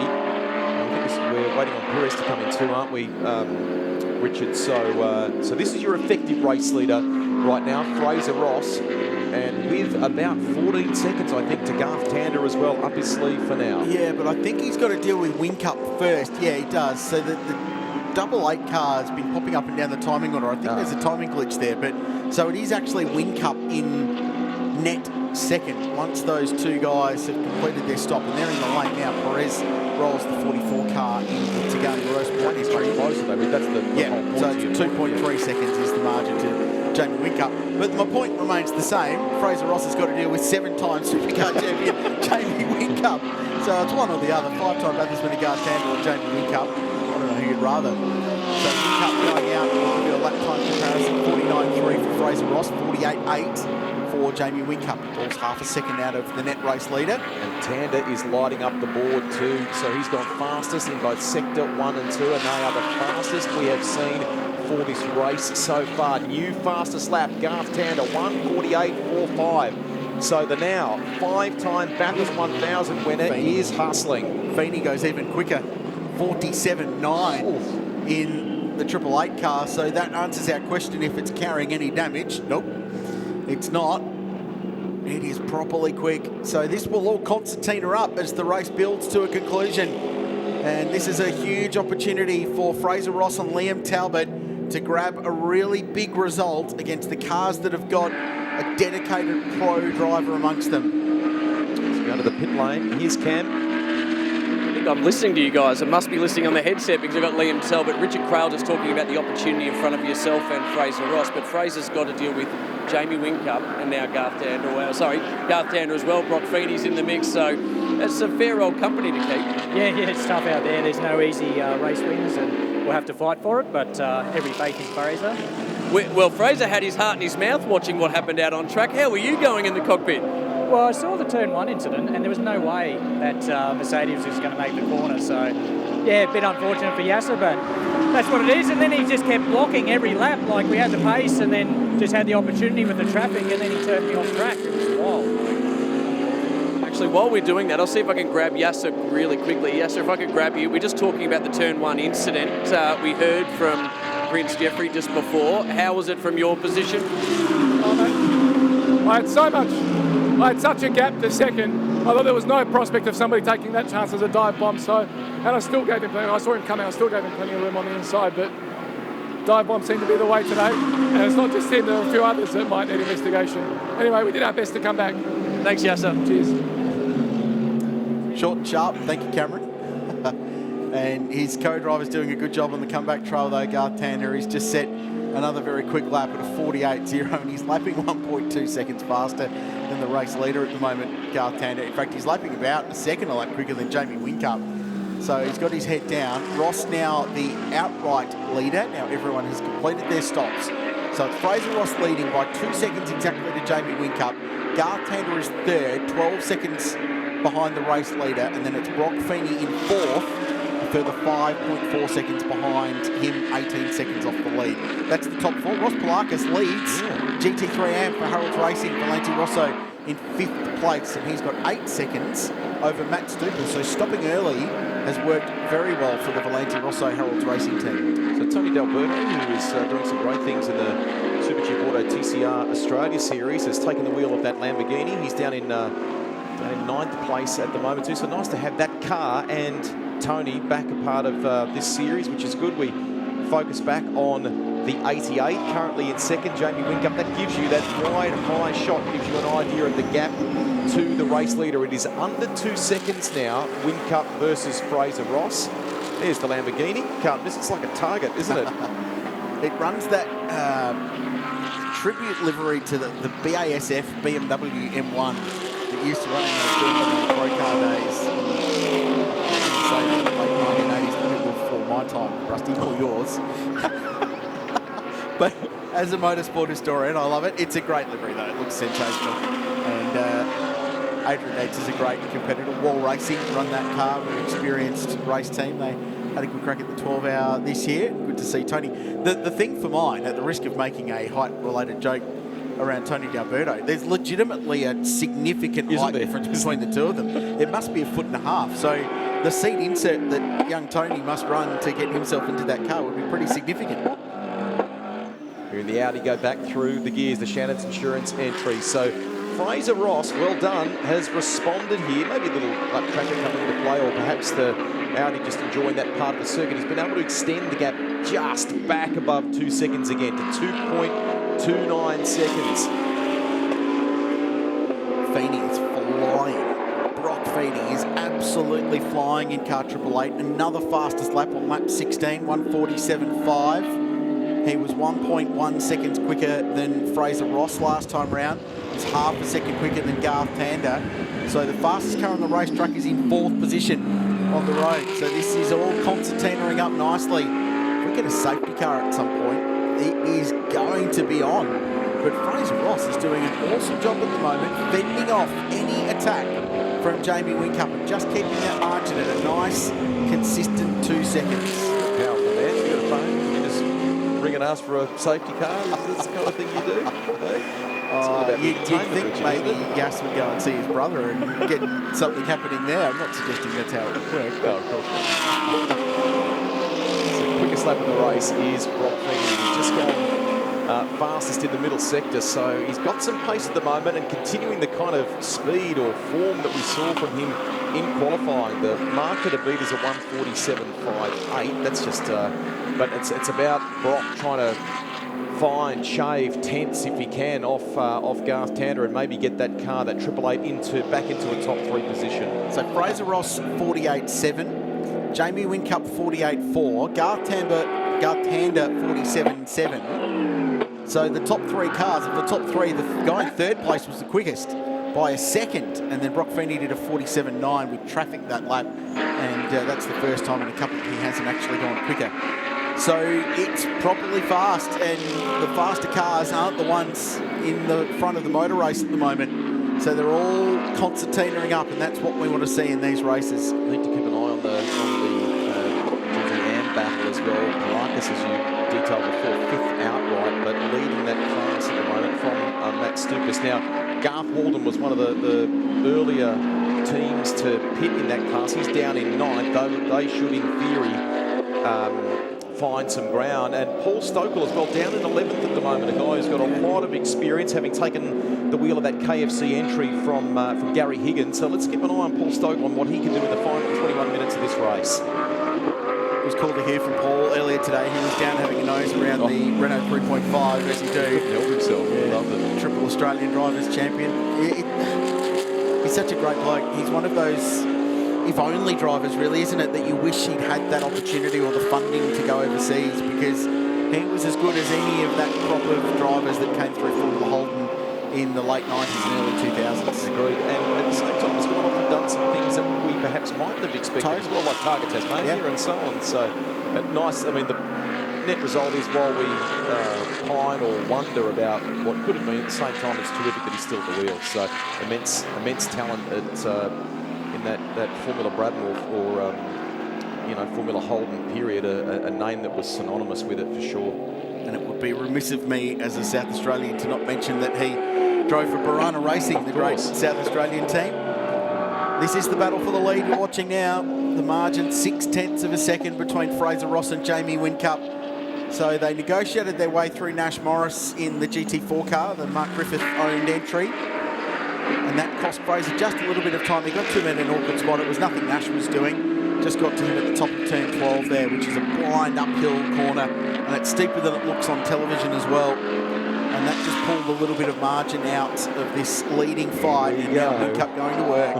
think we're waiting on Perez to come in too, aren't we, Richard? So this is your effective race leader right now, Fraser Ross, and with about 14 seconds, I think, to Garth Tander as well up his sleeve for now. Yeah, but I think he's got to deal with Whincup first. Yeah, he does. So the double 8 car has been popping up and down the timing order. I think there's a timing glitch there, but so it is actually Whincup in net second once those two guys have completed their stop, and they're in the lane now. Perez rolls the 44 car into Tagani Rose. That is very close, though. That's the whole point. So it's 2.3 seconds is the margin to Jamie Whincup. But my point remains the same. Fraser Ross has got to deal with 7-time Supercar champion Jamie Whincup. So it's one or the other. 5-time Bathurst winner Garth Tander or Jamie Whincup. I don't know who you'd rather. So Whincup going out. We'll give you a lap time comparison. 49.3 for Fraser Ross. 48.8 for Jamie Whincup. Falls half a second out of the net race leader. And Tander is lighting up the board too. So he's gone fastest in both sector 1 and 2, and they are the fastest we have seen for this race so far. New fastest lap, Garth Tander, 1:48.45. So the now 5-time Bathurst 1000 winner is hustling. Feeney goes even quicker, 47.9 in the 888 car. So that answers our question if it's carrying any damage. Nope, it's not. It is properly quick. So this will all concertina up as the race builds to a conclusion. And this is a huge opportunity for Fraser Ross and Liam Talbot to grab a really big result against the cars that have got a dedicated pro driver amongst them. Let's go to the pit lane. Here's Cam. I think I'm listening to you guys. I must be listening on the headset because I've got Liam Talbot. Richard Craill just talking about the opportunity in front of yourself and Fraser Ross, but Fraser's got to deal with Jamie Whincup and now Garth Tander. Garth Tander as well. Brock Feeney's in the mix, so that's a fair old company to keep. Yeah, it's tough out there. There's no easy race wins, and we'll have to fight for it, but every faith in Fraser. Well, Fraser had his heart in his mouth watching what happened out on track. How were you going in the cockpit? Well, I saw the turn 1 incident, and there was no way that Mercedes was going to make the corner, so yeah, a bit unfortunate for Yasser, but that's what it is. And then he just kept blocking every lap, like we had the pace, and then just had the opportunity with the traffic, and then he turned me off track. It was wild. Actually, while we're doing that, I'll see if I can grab Yasser really quickly. Yasser, if I could grab you. We're just talking about the turn 1 incident. We heard from Prince Jeffrey just before. How was it from your position? I had such a gap to second. I thought there was no prospect of somebody taking that chance as a dive bomb. And I still gave him plenty. I saw him coming. I still gave him plenty of room on the inside. But dive bomb seemed to be the way today. And it's not just him. There are a few others that might need investigation. Anyway, we did our best to come back. Thanks, Yasser. Cheers. Short and sharp. Thank you, Cameron. And his co-driver's doing a good job on the comeback trail though, Garth Tander. He's just set another very quick lap at a 48.0, and he's lapping 1.2 seconds faster than the race leader at the moment, Garth Tander. In fact, he's lapping about a second a lap quicker than Jamie Whincup. So he's got his head down. Ross now the outright leader. Now everyone has completed their stops. So it's Fraser Ross leading by 2 seconds exactly to Jamie Whincup. Garth Tander is third, 12 seconds behind the race leader, and then it's Brock Feeney in fourth, a further 5.4 seconds behind him, 18 seconds off the lead. That's the top 4. Ross Polakis leads GT3 AM for Harold's Racing. Valente Rosso in 5th place, and he's got 8 seconds over Matt Stupas. So stopping early has worked very well for the Valente Rosso Harold's Racing team. So Tony D'Alberto, who is doing some great things in the Supercheap Auto TCR Australia Series, has taken the wheel of that Lamborghini. He's down in 9th place at the moment too, so nice to have that car and Tony back a part of this series, which is good. We focus back on the 88, currently in second, Jamie Whincup. That gives you that wide high shot, gives you an idea of the gap to the race leader. It is under 2 seconds now, Whincup versus Fraser Ross. There's the Lamborghini. Can't miss. It's like a target, isn't it? It runs that tribute livery to the BASF BMW M1 that used to run in those BMW Pro Car days. So late 1980s, before my time, Rusty, or yours. But as a motorsport historian, I love it. It's a great livery, though. It looks sensational. And Adrian Yates is a great competitor. Wall Racing run that car, an experienced race team. They had a good crack at the 12-hour this year. Good to see Tony. The thing for mine, at the risk of making a height-related joke around Tony D'Alberto, there's legitimately a significant height difference between the two of them. It must be 1.5 feet. So the seat insert that young Tony must run to get himself into that car would be pretty significant. Here in the Audi, go back through the gears, the Shannon's Insurance entry. So Fraser Ross, well done, has responded here. Maybe a little traffic coming into play, or perhaps the Audi just enjoying that part of the circuit. He's been able to extend the gap just back above 2 seconds again to 2.29 seconds. Feeney is flying. Brock Feeney is absolutely flying in car 888. Another fastest lap on lap 16, 1:47.5. He was 1.1 seconds quicker than Fraser Ross last time round. He's half a second quicker than Garth Tander. So the fastest car on the racetrack is in 4th position on the road. So this is all concertinaing up nicely. If we get a safety car at some point, it is going to be on. But Fraser Ross is doing an awesome job at the moment, fending off any attack from Jamie Whincup and just keeping that margin at a nice, consistent 2 seconds. Powerful man. You got a phone? You just ring and ask for a safety car? Is this the kind of thing you do? You'd think maybe Gas would go and see his brother and get something happening there. I'm not suggesting that's how it would work. No, of course not. So quickest lap of the race is Brock Feeney. He's just gone fastest in the middle sector, so he's got some pace at the moment and continuing the kind of speed or form that we saw from him in qualifying. The marker to beat is a 1:47.58. That's just, but it's about Brock trying to shave tenths if he can off Garth Tander and maybe get that car, that 888, back into a top 3 position. So Fraser Ross 48.7, Jamie Whincup 48.4, Garth Tander 47.7. So the top 3 cars, of the top 3, the guy in 3rd place was the quickest by a second, and then Brock Feeney did a 47.9 with traffic that lap, and that's the first time in a couple he hasn't actually gone quicker. So it's properly fast, and the faster cars aren't the ones in the front of the motor race at the moment. So they're all concertinaing up, and that's what we want to see in these races. Need to keep an eye on the GM battle as well. Marcus, as you detailed before, 5th outright, but leading that class at the moment from Matt Stupas. Now, Garth Walden was one of the earlier teams to pit in that class. He's down in 9th, though they should, in theory, find some ground. And Paul Stokel as well, down in 11th at the moment, a guy who's got a lot of experience, having taken the wheel of that KFC entry from Gary Higgins. So let's keep an eye on Paul Stokel on what he can do in the final 21 minutes of this race. It was cool to hear from Paul earlier today. He was down having a nose around the Renault 3.5, as you do. Help himself. Yeah. Loved it. Triple Australian Drivers Champion. He's such a great bloke. He's one of those if only drivers, really, isn't it, that you wish he'd had that opportunity or the funding to go overseas, because he was as good as any of that crop of drivers that came through Formula Holden in the late 90s and early 2000s. Agreed. And at the same time, he's gone off and done some things that we perhaps mightn't have expected as well, like Target Tasmania and so on. So, nice. I mean, the net result is, while we pine or wonder about what could have been, at the same time, it's terrific that he's still at the wheel. So, immense talent at in that Formula Bradmore or Formula Holden period, a name that was synonymous with it for sure. And it would be remiss of me as a South Australian to not mention that he drove for Barana Racing, the great South Australian team. This is the battle for the lead you're watching now. The margin 0.6 of a second between Fraser Ross and Jamie Whincup. So they negotiated their way through Nash Morris in the GT4 car, the Mark Griffith-owned entry. And that cost Fraser just a little bit of time. He got to him in an awkward spot. It was nothing Nash was doing. Just got to him at the top of turn 12 there, which is a blind uphill corner. And it's steeper than it looks on television as well. And that just pulled a little bit of margin out of this leading fight. And now Whincup going to work.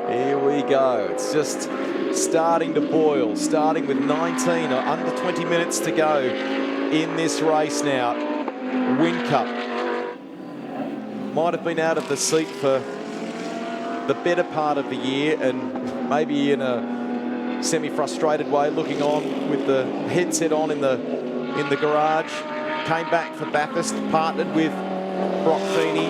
Here we go. It's just starting to boil, starting with 19 or under 20 minutes to go in this race now. Whincup might have been out of the seat for the better part of the year, and maybe in a semi-frustrated way, looking on with the headset on in the garage. Came back for Bathurst, partnered with Brock Feeney,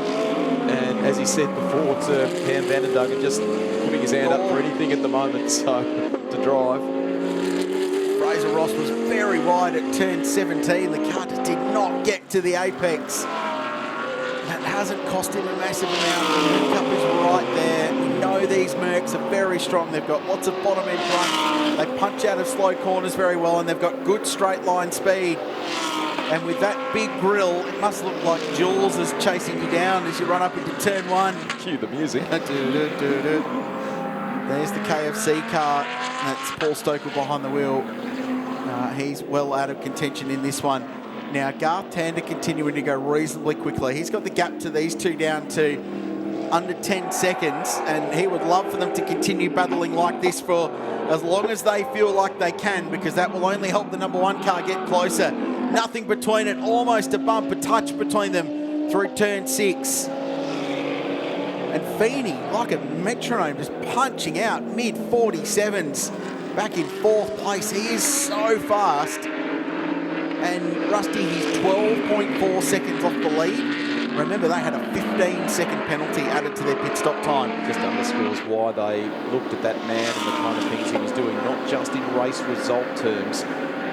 and as he said before to Cam Vandendogen, just putting his hand up for anything at the moment, so to drive. Fraser Ross was very wide at turn 17. The car just did not get to the apex. That hasn't cost him a massive amount. Whincup is right there. We know these Mercs are very strong. They've got lots of bottom end run. They punch out of slow corners very well, and they've got good straight line speed. And with that big grille, it must look like Jules is chasing you down as you run up into turn 1. Cue the music. There's the KFC car. That's Paul Stokel behind the wheel. He's well out of contention in this one. Now, Garth Tander continuing to go reasonably quickly. He's got the gap to these two down to under 10 seconds, and he would love for them to continue battling like this for as long as they feel like they can, because that will only help the number 1 car get closer. Nothing between it, almost a bump, a touch between them through turn 6. And Feeney, like a metronome, just punching out mid-47s. Back in 4th place. He is so fast. And Rusty, he's 12.4 seconds off the lead. Remember, they had a 15-second penalty added to their pit stop time. Just underscores why they looked at that man and the kind of things he was doing, not just in race result terms,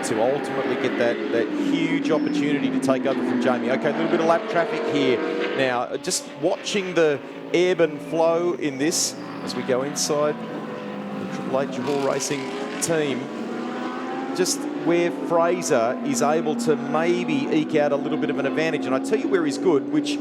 to ultimately get that huge opportunity to take over from Jamie. Okay, a little bit of lap traffic here. Now, just watching the ebb and flow in this as we go inside the Triple H Johor Racing team, just where Fraser is able to maybe eke out a little bit of an advantage. And I tell you where he's good, which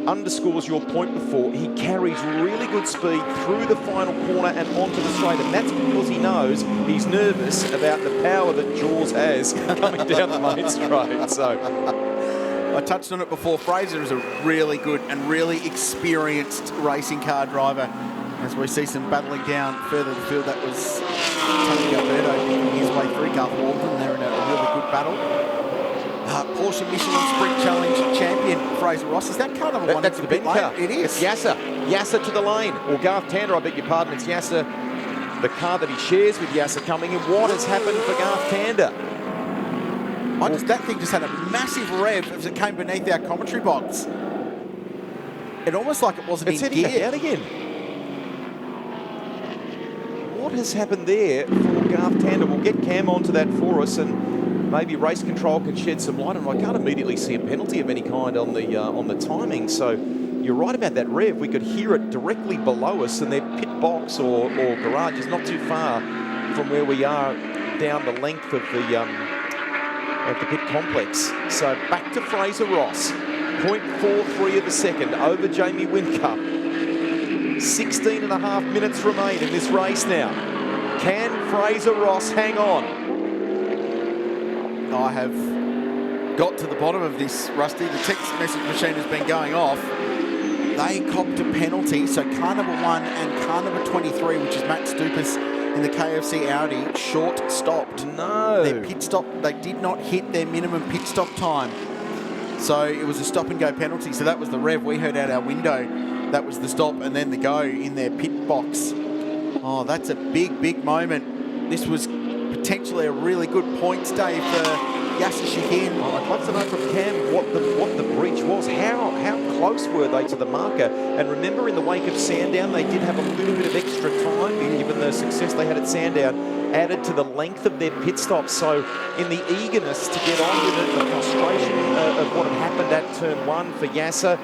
underscores your point before. He carries really good speed through the final corner and onto the straight, and that's because he knows he's nervous about the power that Jaws has coming down the main straight. So I touched on it before. Fraser is a really good and really experienced racing car driver. As we see some battling down further the field, that was Tony Gilberto picking his way through. Garth Walden, they're in a really good battle. Porsche Michelin Sprint Challenge champion Fraser Ross. Is that car number 1? That's the big car. It is. It's Yasser. Yasser to the lane. Or Garth Tander, I beg your pardon. It's Yasser, the car that he shares with Yasser coming in. What has happened for Garth Tander? That thing just had a massive rev as it came beneath our commentary box. It almost like it wasn't in gear. It's heading back out again. What has happened there for Garth Tander? We'll get Cam onto that for us, and maybe race control can shed some light on it. I can't immediately see a penalty of any kind on the timing. So you're right about that rev. We could hear it directly below us, and their pit box or garage is not too far from where we are down the length of the pit complex. So back to Fraser Ross. 0.43 of a second over Jamie Whincup. 16.5 minutes remain in this race now. Can Fraser Ross hang on? I have got to the bottom of this, Rusty. The text message machine has been going off. They copped a penalty, so car number 1 and car number 23, which is Matt Stupas in the KFC Audi, short stopped. No. Their pit stop, they did not hit their minimum pit stop time. So it was a stop and go penalty. So that was the rev we heard out our window. That was the stop and then the go in their pit box. Oh, that's a big, big moment. This was potentially a really good points day for Yasser Shahin. Oh, I'd love to know from Cam what the breach was. How close were they to the marker? And remember, in the wake of Sandown, they did have a little bit of extra time, given the success they had at Sandown, added to the length of their pit stops. So in the eagerness to get on with it, the frustration of what had happened at turn 1 for Yasser,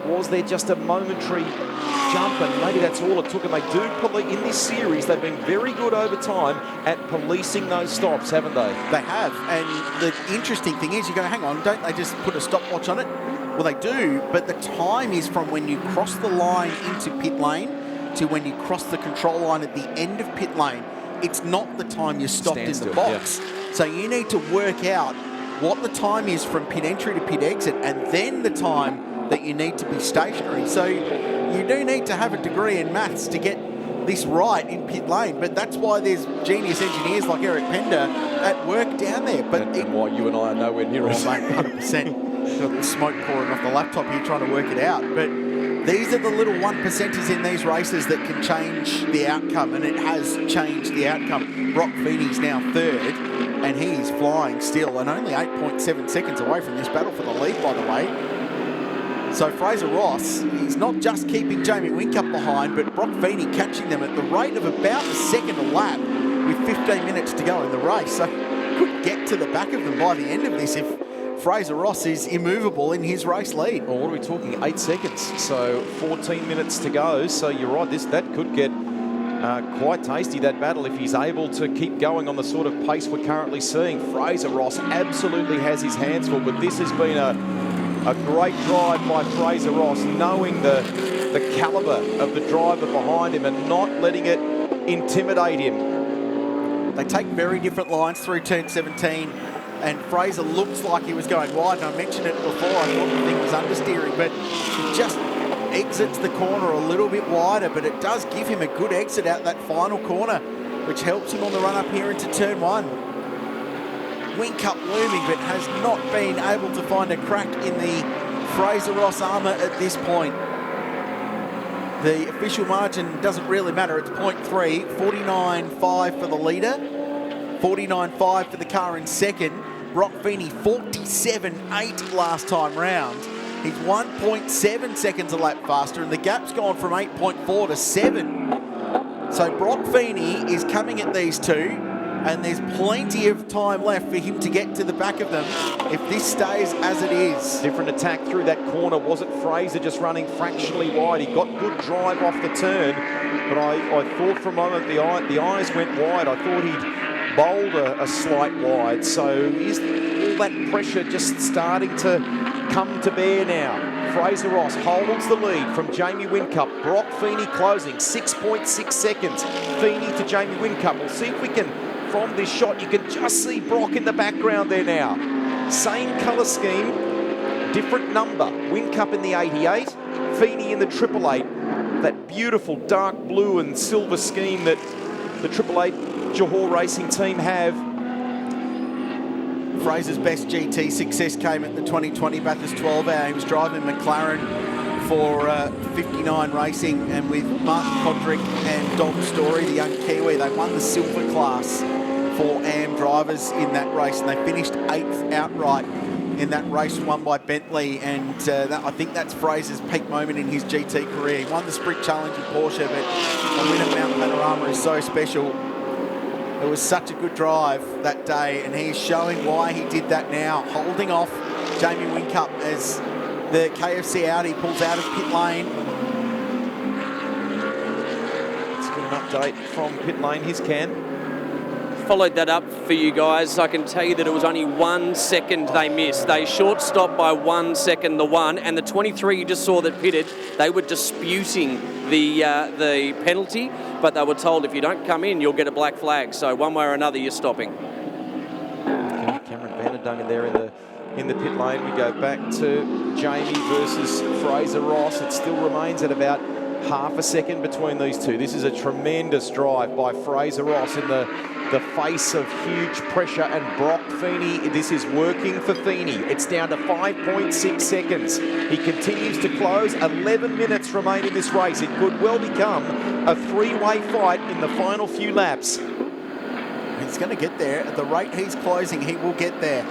Was there just a momentary jump, and maybe that's all it took? And they do in this series, they've been very good over time at policing those stops, haven't they? They have, and the interesting thing is, you go, hang on, don't they just put a stopwatch on it? Well, they do, but the time is from when you cross the line into pit lane to when you cross the control line at the end of pit lane. It's not the time you're stopped in the box. Yeah. So you need to work out what the time is from pit entry to pit exit, and then the time that you need to be stationary. So you do need to have a degree in maths to get this right in pit lane, but that's why there's genius engineers like Eric Pender at work down there. But and why you and I are nowhere near it. 100%. Got the smoke pouring off the laptop here trying to work it out. But these are the little 1%ers in these races that can change the outcome, and it has changed the outcome. Brock Feeney's now third, and he's flying still, and only 8.7 seconds away from this battle for the lead, by the way. So Fraser Ross, he's not just keeping Jamie Whincup behind, but Brock Feeney catching them at the rate of about a second a lap with 15 minutes to go in the race. So could get to the back of them by the end of this if Fraser Ross is immovable in his race lead. Well, what are we talking? 8 seconds. So 14 minutes to go. So you're right, that could get quite tasty, that battle, if he's able to keep going on the sort of pace we're currently seeing. Fraser Ross absolutely has his hands full, but this has been a great drive by Fraser Ross, knowing the calibre of the driver behind him and not letting it intimidate him. They take very different lines through turn 17. And Fraser looks like he was going wide, and I mentioned it before, I thought the thing was understeering, but he just exits the corner a little bit wider, but it does give him a good exit out that final corner, which helps him on the run up here into turn 1. Whincup looming, but has not been able to find a crack in the Fraser Ross armour at this point. The official margin doesn't really matter, it's 0.3, 49.5 for the leader, 49.5 for the car in second. Brock Feeney 47.8 last time round. He's 1.7 seconds a lap faster, and the gap's gone from 8.4 to 7. So Brock Feeney is coming at these two, and there's plenty of time left for him to get to the back of them if this stays as it is. Different attack through that corner. Wasn't Fraser just running fractionally wide? He got good drive off the turn, but I thought for a moment the eyes went wide. I thought he'd bowled a slight wide. So is all that pressure just starting to come to bear now? Fraser Ross holds the lead from Jamie Whincup. Brock Feeney closing 6.6 seconds. Feeney to Jamie Whincup. We'll see if we can, from this shot, you can just see Brock in the background there now. Same colour scheme, different number. Whincup in the 88, Feeney in the 888. That beautiful dark blue and silver scheme that the 888 Johor Racing team have. Fraser's best GT success came at the 2020 Bathurst 12 hour. He was driving McLaren for 59 Racing, and with Martin Podrick and Dom Story, the young Kiwi, they won the silver class for AM drivers in that race, and they finished 8th outright in that race won by Bentley, and I think that's Fraser's peak moment in his GT career. He won the Sprint Challenge in Porsche, but a win at Mount Panorama is so special. It was such a good drive that day, and he's showing why he did that now, holding off Jamie Whincup as the KFC Audi pulls out of pit lane. Let's get an update from pit lane. Here's Ken. Followed that up for you guys. I can tell you that it was only 1 second they missed. They short stopped by 1 second, the one, and the 23 you just saw that pitted, they were disputing the penalty, but they were told if you don't come in, you'll get a black flag. So one way or another, you're stopping. Cameron Vanderdogen there in the pit lane. We go back to Jamie versus Fraser Ross. It still remains at about half a second between these two. This is a tremendous drive by Fraser Ross in the face of huge pressure, and Brock Feeney, this is working for Feeney. It's down to 5.6 seconds. He continues to close. 11 minutes remain in this race. It could well become a three-way fight in the final few laps. He's going to get there. At the rate he's closing, he will get there.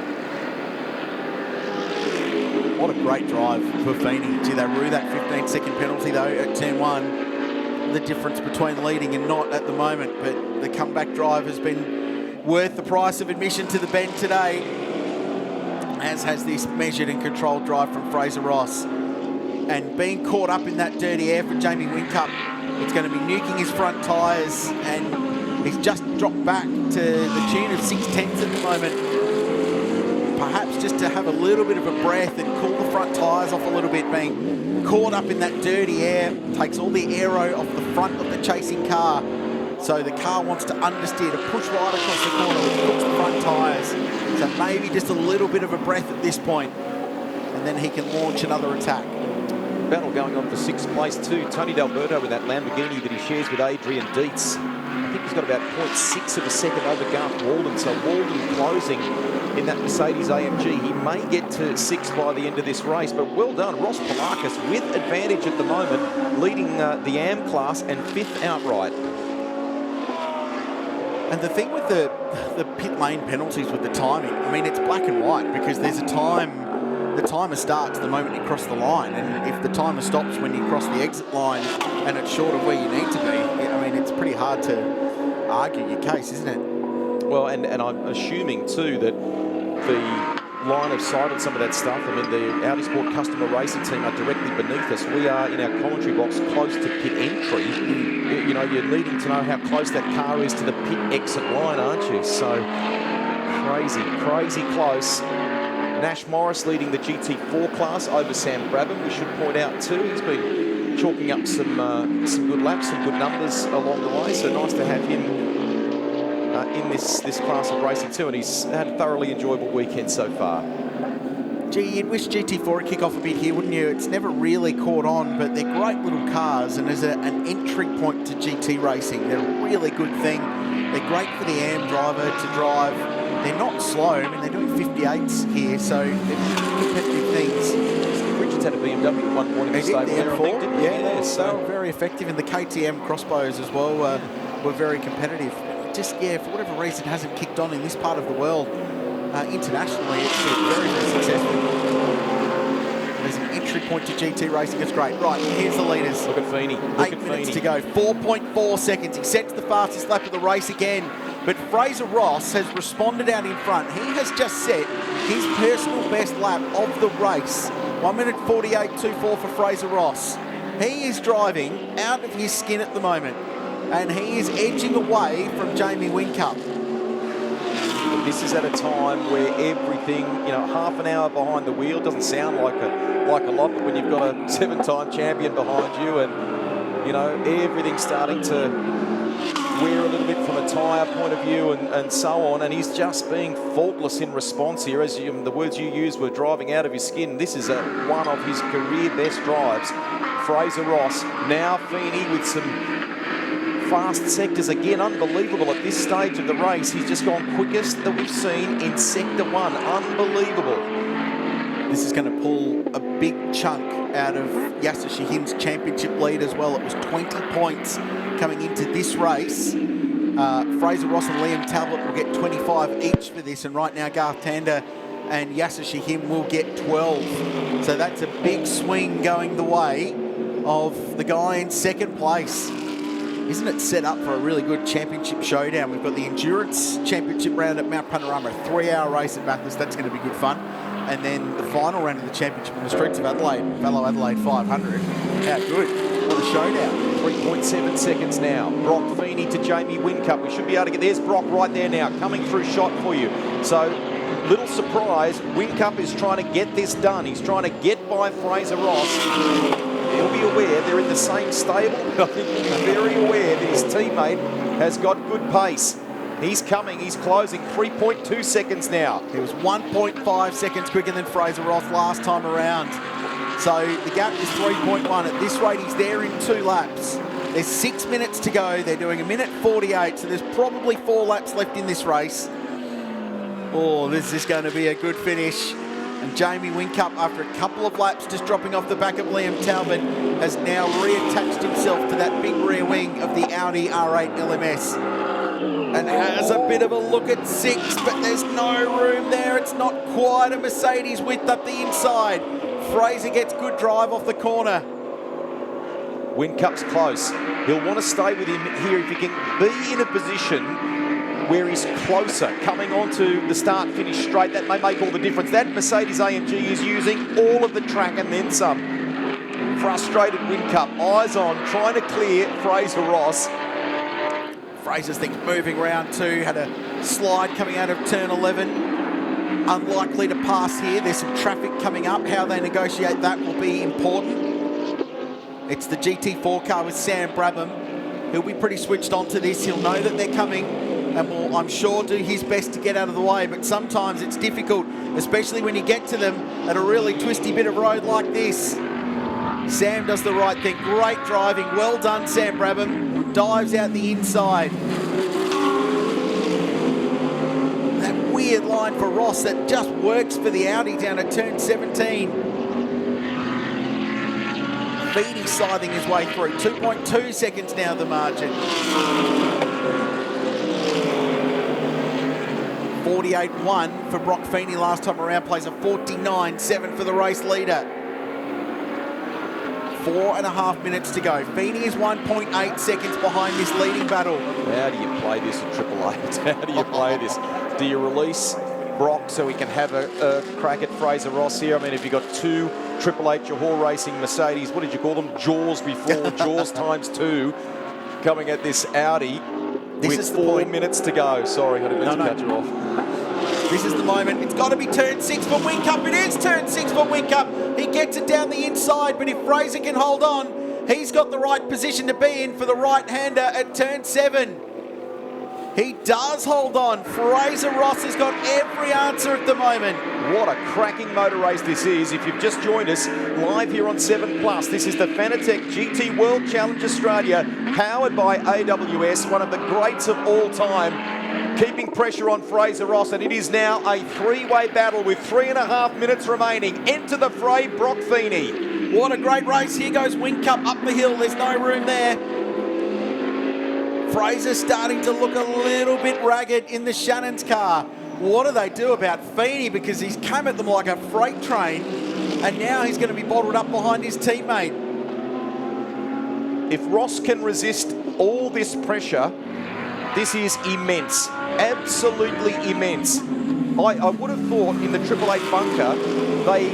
What a great drive for Feeney. Gee, they rue that 15-second penalty, though, at turn 1. The difference between leading and not at the moment, but the comeback drive has been worth the price of admission to the bend today, as has this measured and controlled drive from Fraser Ross. and being caught up in that dirty air for Jamie Whincup, it's going to be nuking his front tyres, and he's just dropped back to the tune of 6/10 at the moment. Perhaps just to have a little bit of a breath and cool the front tyres off a little bit. Being caught up in that dirty air takes all the aero off the front of the chasing car. So the car wants to understeer, to push right across the corner, which cooks the front tyres. So maybe just a little bit of a breath at this point, and then he can launch another attack. Battle going on for 6th place too. Tony D'Alberto with that Lamborghini that he shares with Adrian Dietz. I think he's got about 0.6 of a second over Garth Walden. So Walden closing in that Mercedes AMG. He may get to 6th by the end of this race, but well done. Ross Polakis with advantage at the moment, leading the AM class and 5th outright. And the thing with the pit lane penalties with the timing, I mean, it's black and white because there's a time. The timer starts the moment you cross the line, and if the timer stops when you cross the exit line and it's short of where you need to be, I mean, it's pretty hard to argue your case, isn't it? Well, and I'm assuming too that the line of sight on some of that stuff, I mean, the Audi Sport customer racing team are directly beneath us. We are in our commentary box close to pit entry. You know, you're needing to know how close that car is to the pit exit line, aren't you? So crazy close. Nash Morris leading the GT4 class over Sam Brabham. We should point out too, he's been chalking up some good laps, some good numbers along the way. So nice to have him in this class of racing too, and he's had a thoroughly enjoyable weekend so far. Gee, you'd wish GT4 would kick off a bit here, wouldn't you? It's never really caught on, but they're great little cars, and as an entry point to GT racing, they're a really good thing. They're great for the AM driver to drive. They're not slow. I mean, they're doing 58s here, so they're competitive things. Richards had a BMW at one point in the stable there, I think, didn't he? Yeah, so very effective. And the KTM crossbows as well were very competitive. Just, for whatever reason, hasn't kicked on in this part of the world. Internationally, it's been very successful. There's an entry point to GT racing. It's great. Right, here's the leaders. Look at Feeney. 8 minutes to go. 4.4 seconds. He sets the fastest lap of the race again. But Fraser Ross has responded out in front. He has just set his personal best lap of the race. 1 minute 48.24 for Fraser Ross. He is driving out of his skin at the moment, and he is edging away from Jamie Whincup. This is at a time where everything, half an hour behind the wheel doesn't sound like a lot, but when you've got a 7-time champion behind you and, everything's starting to wear a little bit from a tyre point of view and so on, and he's just being faultless in response here. As the words you used were driving out of his skin. This is one of his career best drives. Fraser Ross, now Feeney with some fast sectors again. Unbelievable at this stage of the race. He's just gone quickest that we've seen in Sector 1. Unbelievable. This is going to pull a big chunk out of Yasser Shahim's championship lead as well. It was 20 points coming into this race. Fraser Ross and Liam Talbot will get 25 each for this, and right now Garth Tander and Yasser Shahim will get 12. So that's a big swing going the way of the guy in second place. Isn't it set up for a really good championship showdown? We've got the Endurance Championship round at Mount Panorama, a 3-hour race at Bathurst. That's going to be good fun. And then the final round of the championship in the streets of Adelaide, fellow Adelaide 500. How good. What a showdown. 3.7 seconds now. Brock Feeney to Jamie Whincup. We should be able to get... There's Brock right there now, coming through shot for you. So, little surprise, Whincup is trying to get this done. He's trying to get by Fraser Ross. He'll be aware they're in the same stable, but I think he'll be very aware that his teammate has got good pace. He's coming, he's closing, 3.2 seconds now. He was 1.5 seconds quicker than Fraser Ross last time around. So the gap is 3.1. At this rate, he's there in 2 laps. There's 6 minutes to go. They're doing 1:48, so there's probably 4 laps left in this race. Oh, this is going to be a good finish. And Jamie Whincup, after a couple of laps just dropping off the back of Liam Talbot, has now reattached himself to that big rear wing of the Audi R8 LMS. And has a bit of a look at 6, but there's no room there. It's not quite a Mercedes width up the inside. Fraser gets good drive off the corner. Whincup's close. He'll want to stay with him here if he can be in a position where he's closer, coming onto the start-finish straight. That may make all the difference. That Mercedes AMG is using all of the track and then some. frustrated Whincup, eyes on, trying to clear Fraser Ross. Fraser's things moving round 2, had a slide coming out of turn 11. Unlikely to pass here. There's some traffic coming up. How they negotiate that will be important. It's the GT4 car with Sam Brabham. He'll be pretty switched on to this. He'll know that they're coming and will, I'm sure, do his best to get out of the way. But sometimes it's difficult, especially when you get to them at a really twisty bit of road like this. Sam does the right thing. Great driving. Well done, Sam Brabham. Dives out the inside. That weird line for Ross that just works for the Audi down at turn 17. Feeney scything his way through. 2.2 seconds now the margin. 48.1 for Brock Feeney last time around. Plays a 49.7 for the race leader. 4.5 minutes to go. Feeney is 1.8 seconds behind this leading battle. How do you play this at Triple Eight? How do you play this? Do you release Brock so he can have a crack at Fraser Ross here? I mean, if you've got 2 Triple Eight Johor Racing Mercedes, what did you call them? Jaws before, Jaws times 2, coming at this Audi with 4 minutes to go. Sorry, I didn't mean to cut you off. This is the moment. It's got to be turn 6 for Whincup. It is turn 6 for Whincup. He gets it down the inside, but if Fraser can hold on, he's got the right position to be in for the right-hander at turn 7. He does hold on. Fraser Ross has got every answer at the moment. What a cracking motor race this is. If you've just joined us live here on 7+, this is the Fanatec GT World Challenge Australia, powered by AWS, one of the greats of all time, keeping pressure on Fraser Ross, and it is now a 3-way battle with 3.5 minutes remaining. Enter the fray, Brock Feeney. What a great race. Here goes Whincup up the hill. There's no room there. Fraser's starting to look a little bit ragged in the Shannon's car. What do they do about Feeney? Because he's come at them like a freight train, and now he's going to be bottled up behind his teammate. If Ross can resist all this pressure, this is immense. Absolutely immense. I would have thought in the Triple Eight bunker, they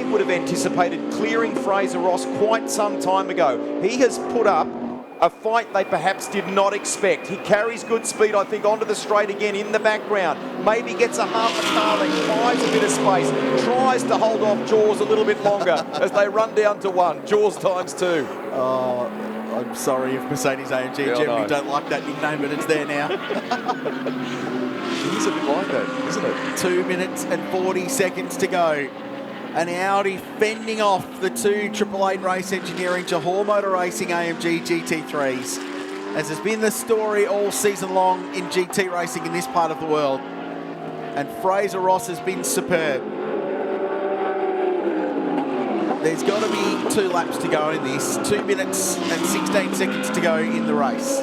would have anticipated clearing Fraser Ross quite some time ago. He has put up a fight they perhaps did not expect. He carries good speed, I think, onto the straight again in the background. Maybe gets a half a car length, buys a bit of space, tries to hold off Jaws a little bit longer as they run down to 1. Jaws times 2. Oh, I'm sorry if Mercedes-AMG generally don't like that nickname, but it's there now. It is a bit like that, isn't it? 2 minutes and 40 seconds to go. An Audi fending off the 2 Triple Eight Race Engineering Johor Motor Racing AMG GT3s, as has been the story all season long in GT racing in this part of the world. And Fraser Ross has been superb. There's got to be 2 laps to go in this. 2 minutes and 16 seconds to go in the race.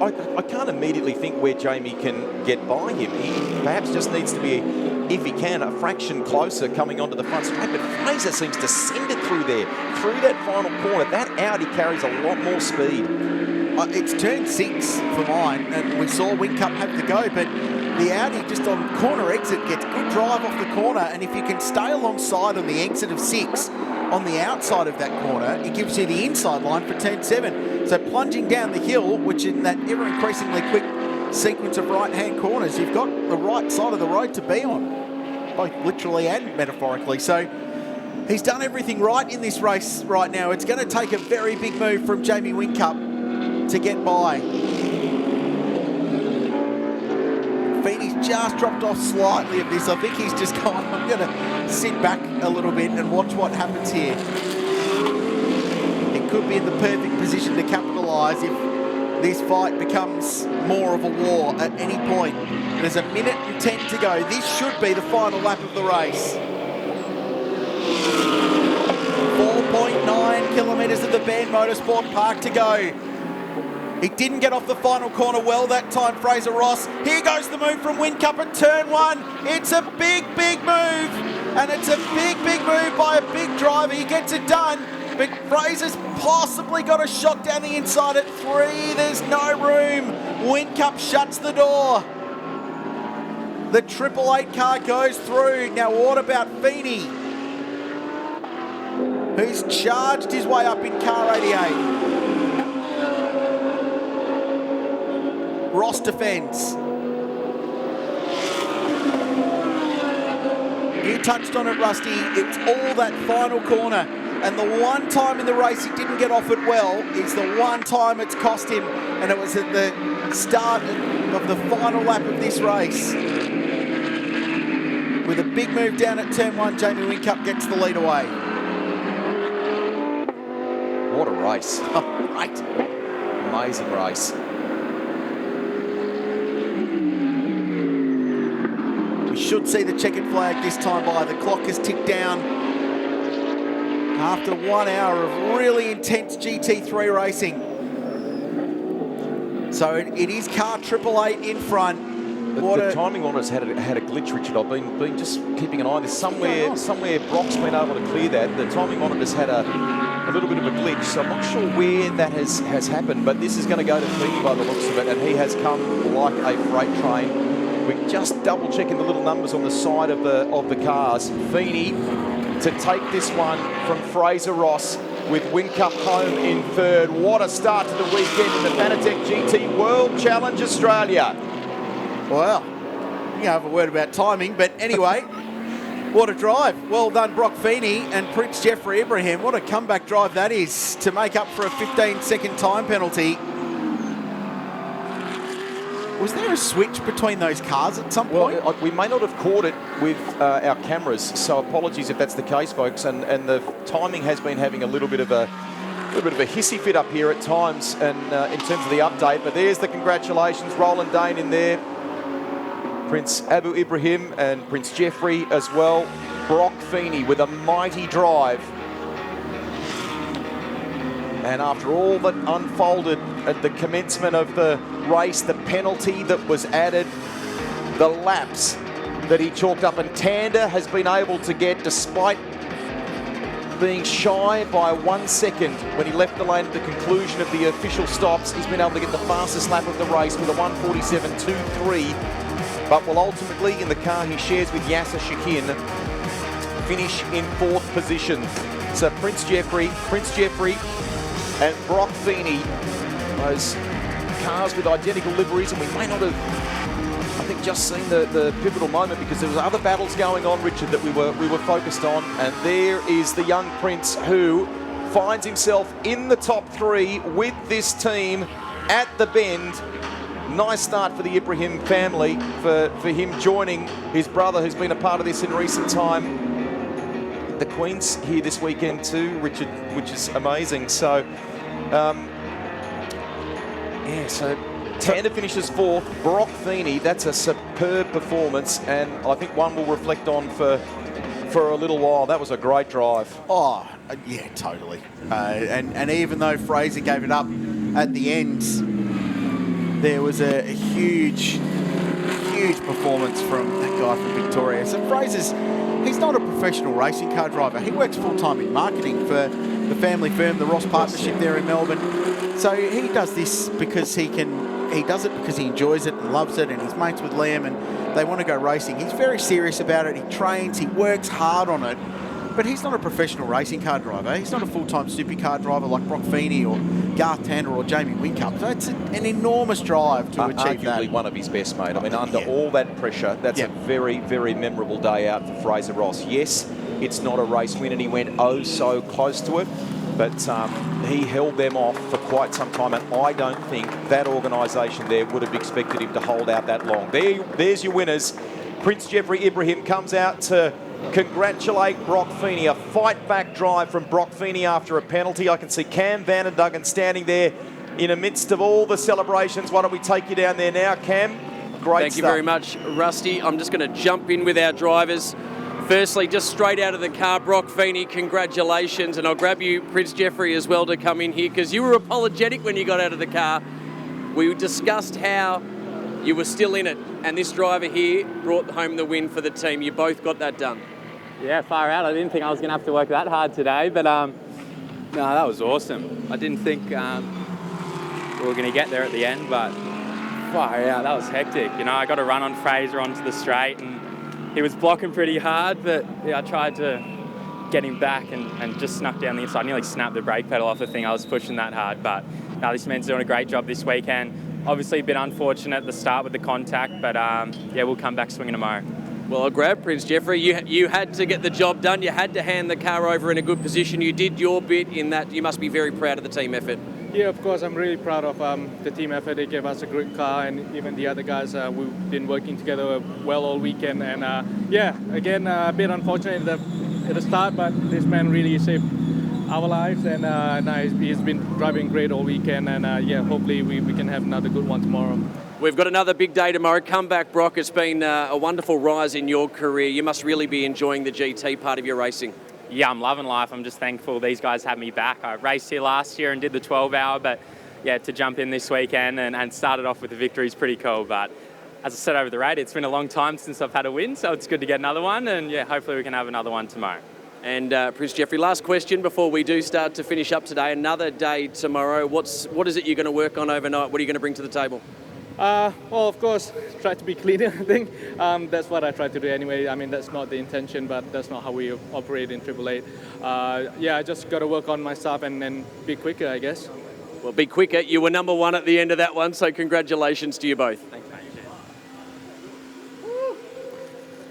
I can't immediately think where Jamie can get by him. He perhaps just needs to be, if he can, a fraction closer coming onto the front straight. But Fraser seems to send it through there, through that final corner. That Audi carries a lot more speed. It's turn 6 for mine, and we saw Whincup have to go, but the Audi just on corner exit gets good drive off the corner, and if you can stay alongside on the exit of 6, on the outside of that corner, it gives you the inside line for turn 7. So plunging down the hill, which in that ever-increasingly quick sequence of right-hand corners, you've got the right side of the road to be on, both literally and metaphorically. So he's done everything right in this race right now. It's going to take a very big move from Jamie Whincup to get by. Feeney's just dropped off slightly of this. I think he's just gone, I'm going to sit back a little bit and watch what happens here. It could be in the perfect position to capitalise if this fight becomes more of a war at any point. There's 1 minute and 10 to go. This should be the final lap of the race. 4.9 kilometres of the Band Motorsport Park to go. He didn't get off the final corner well that time, Fraser Ross. Here goes the move from Whincup at turn 1. It's a big, big move. And it's a big, big move by a big driver. He gets it done. But Fraser's possibly got a shot down the inside at 3. There's no room. Whincup shuts the door. The Triple Eight car goes through. Now what about Feeney? who's charged his way up in car 88. Ross defends. You touched on it, Rusty. It's all that final corner. And the one time in the race he didn't get off it well is the one time it's cost him. And it was at the start of the final lap of this race. With a big move down at turn 1, Jamie Whincup gets the lead away. What a race. Oh, right. Amazing race. We should see the checkered flag this time by. The clock has ticked down after 1 hour of really intense GT3 racing. So it is car 888 in front. The timing on us had a glitch, Richard. I've been just keeping an eye on this. Somewhere Brock's been able to clear that. The timing on it has had a little bit of a glitch, so I'm not sure where that has happened, but this is going to go to Feeney by the looks of it, and he has come like a freight train. We're just double checking the little numbers on the side of the cars. Feeney to take this one from Fraser Ross with Whincup home in third. What a start to the weekend in the Fanatec GT World Challenge Australia. Well, you have a word about timing, but anyway, what a drive. Well done, Brock Feeney and Prince Jeffrey Ibrahim. What a comeback drive that is to make up for a 15-second time penalty. Was there a switch between those cars at some point? Well, we may not have caught it with our cameras, so apologies if that's the case, folks. And the timing has been having a little bit of a hissy fit up here at times, and in terms of the update. But there's the congratulations, Roland Dane in there, Prince Abu Ibrahim and Prince Jeffrey as well. Brock Feeney with a mighty drive. And after all that unfolded at the commencement of the race, the penalty that was added, the laps that he chalked up, and Tander has been able to get, despite being shy by 1 second when he left the lane at the conclusion of the official stops, he's been able to get the fastest lap of the race with a 1:47.23, but will ultimately, in the car he shares with Yasser Shahin, finish in 4th position. So Prince Jeffrey and Brock Feeney, those cars with identical liveries, and we may not have, I think, just seen the pivotal moment because there was other battles going on, Richard, that we were focused on. And there is the young Prince who finds himself in the top 3 with this team at the Bend. Nice start for the Ibrahim family, for him joining his brother who's been a part of this in recent time. The Queen's here this weekend too, Richard, which is amazing. So, so Tander finishes 4th. Brock Feeney, that's a superb performance, and I think one we'll reflect on for a little while. That was a great drive. Oh, yeah, totally. And even though Fraser gave it up at the end, there was a huge performance from that guy from Victoria. So he's not a professional racing car driver. He works full-time in marketing for the family firm, the Ross Partnership there in Melbourne. So he does this because he does it because he enjoys it and loves it, and he's mates with Liam and they want to go racing. He's very serious about it. He trains, he works hard on it, but he's not a professional racing car driver. He's not a full-time supercar driver like Brock Feeney or Garth Tander or Jamie Whincup. So it's an enormous drive to achieve that. Arguably one of his best, mate. I mean, under all that pressure, that's a very, very memorable day out for Fraser Ross. Yes, it's not a race win, and he went oh so close to it, but he held them off for quite some time, and I don't think that organisation there would have expected him to hold out that long. There's your winners. Prince Jeffrey Ibrahim comes out to congratulate Brock Feeney. A fight-back drive from Brock Feeney after a penalty. I can see Cam Vanenduggen standing there in the midst of all the celebrations. Why don't we take you down there now, Cam? Great Thank you very much, Rusty. I'm just going to jump in with our drivers. Firstly, just straight out of the car, Brock Feeney, congratulations. And I'll grab you, Prince Jeffrey, as well to come in here because you were apologetic when you got out of the car. We discussed how you were still in it, and this driver here brought home the win for the team. You both got that done. Yeah, far out. I didn't think I was going to have to work that hard today, but no, that was awesome. I didn't think we were going to get there at the end, but far out, that was hectic. You know, I got a run on Fraser onto the straight, and he was blocking pretty hard, but yeah, I tried to getting back and just snuck down the inside. I nearly snapped the brake pedal off the thing. I was pushing that hard, but no, this man's doing a great job this weekend. Obviously a bit unfortunate at the start with the contact, but yeah, we'll come back swinging tomorrow. Well, grab Prince Jeffrey. You had to get the job done. You had to hand the car over in a good position. You did your bit in that. You must be very proud of the team effort. Yeah, of course, I'm really proud of the team effort. They gave us a great car, and even the other guys, we've been working together well all weekend. And yeah, again, a bit unfortunate at the start, but this man really saved our lives, and he's been driving great all weekend. And yeah, hopefully we can have another good one tomorrow. We've got another big day tomorrow. Come back, Brock. It's been a wonderful rise in your career. You must really be enjoying the GT part of your racing. Yeah, I'm loving life. I'm just thankful these guys had me back. I raced here last year and did the 12-hour, but yeah, to jump in this weekend and start it off with a victory is pretty cool. But as I said over the radio, it's been a long time since I've had a win, so it's good to get another one. And yeah, hopefully we can have another one tomorrow. And Prince Jeffrey, last question before we do start to finish up today. Another day tomorrow. What is it you're going to work on overnight? What are you going to bring to the table? Well, of course, try to be cleaner, I think. That's what I try to do anyway. I mean, that's not the intention, but that's not how we operate in Triple Eight. Yeah, I just got to work on myself and be quicker, I guess. Well, be quicker. You were number one at the end of that one, so congratulations to you both.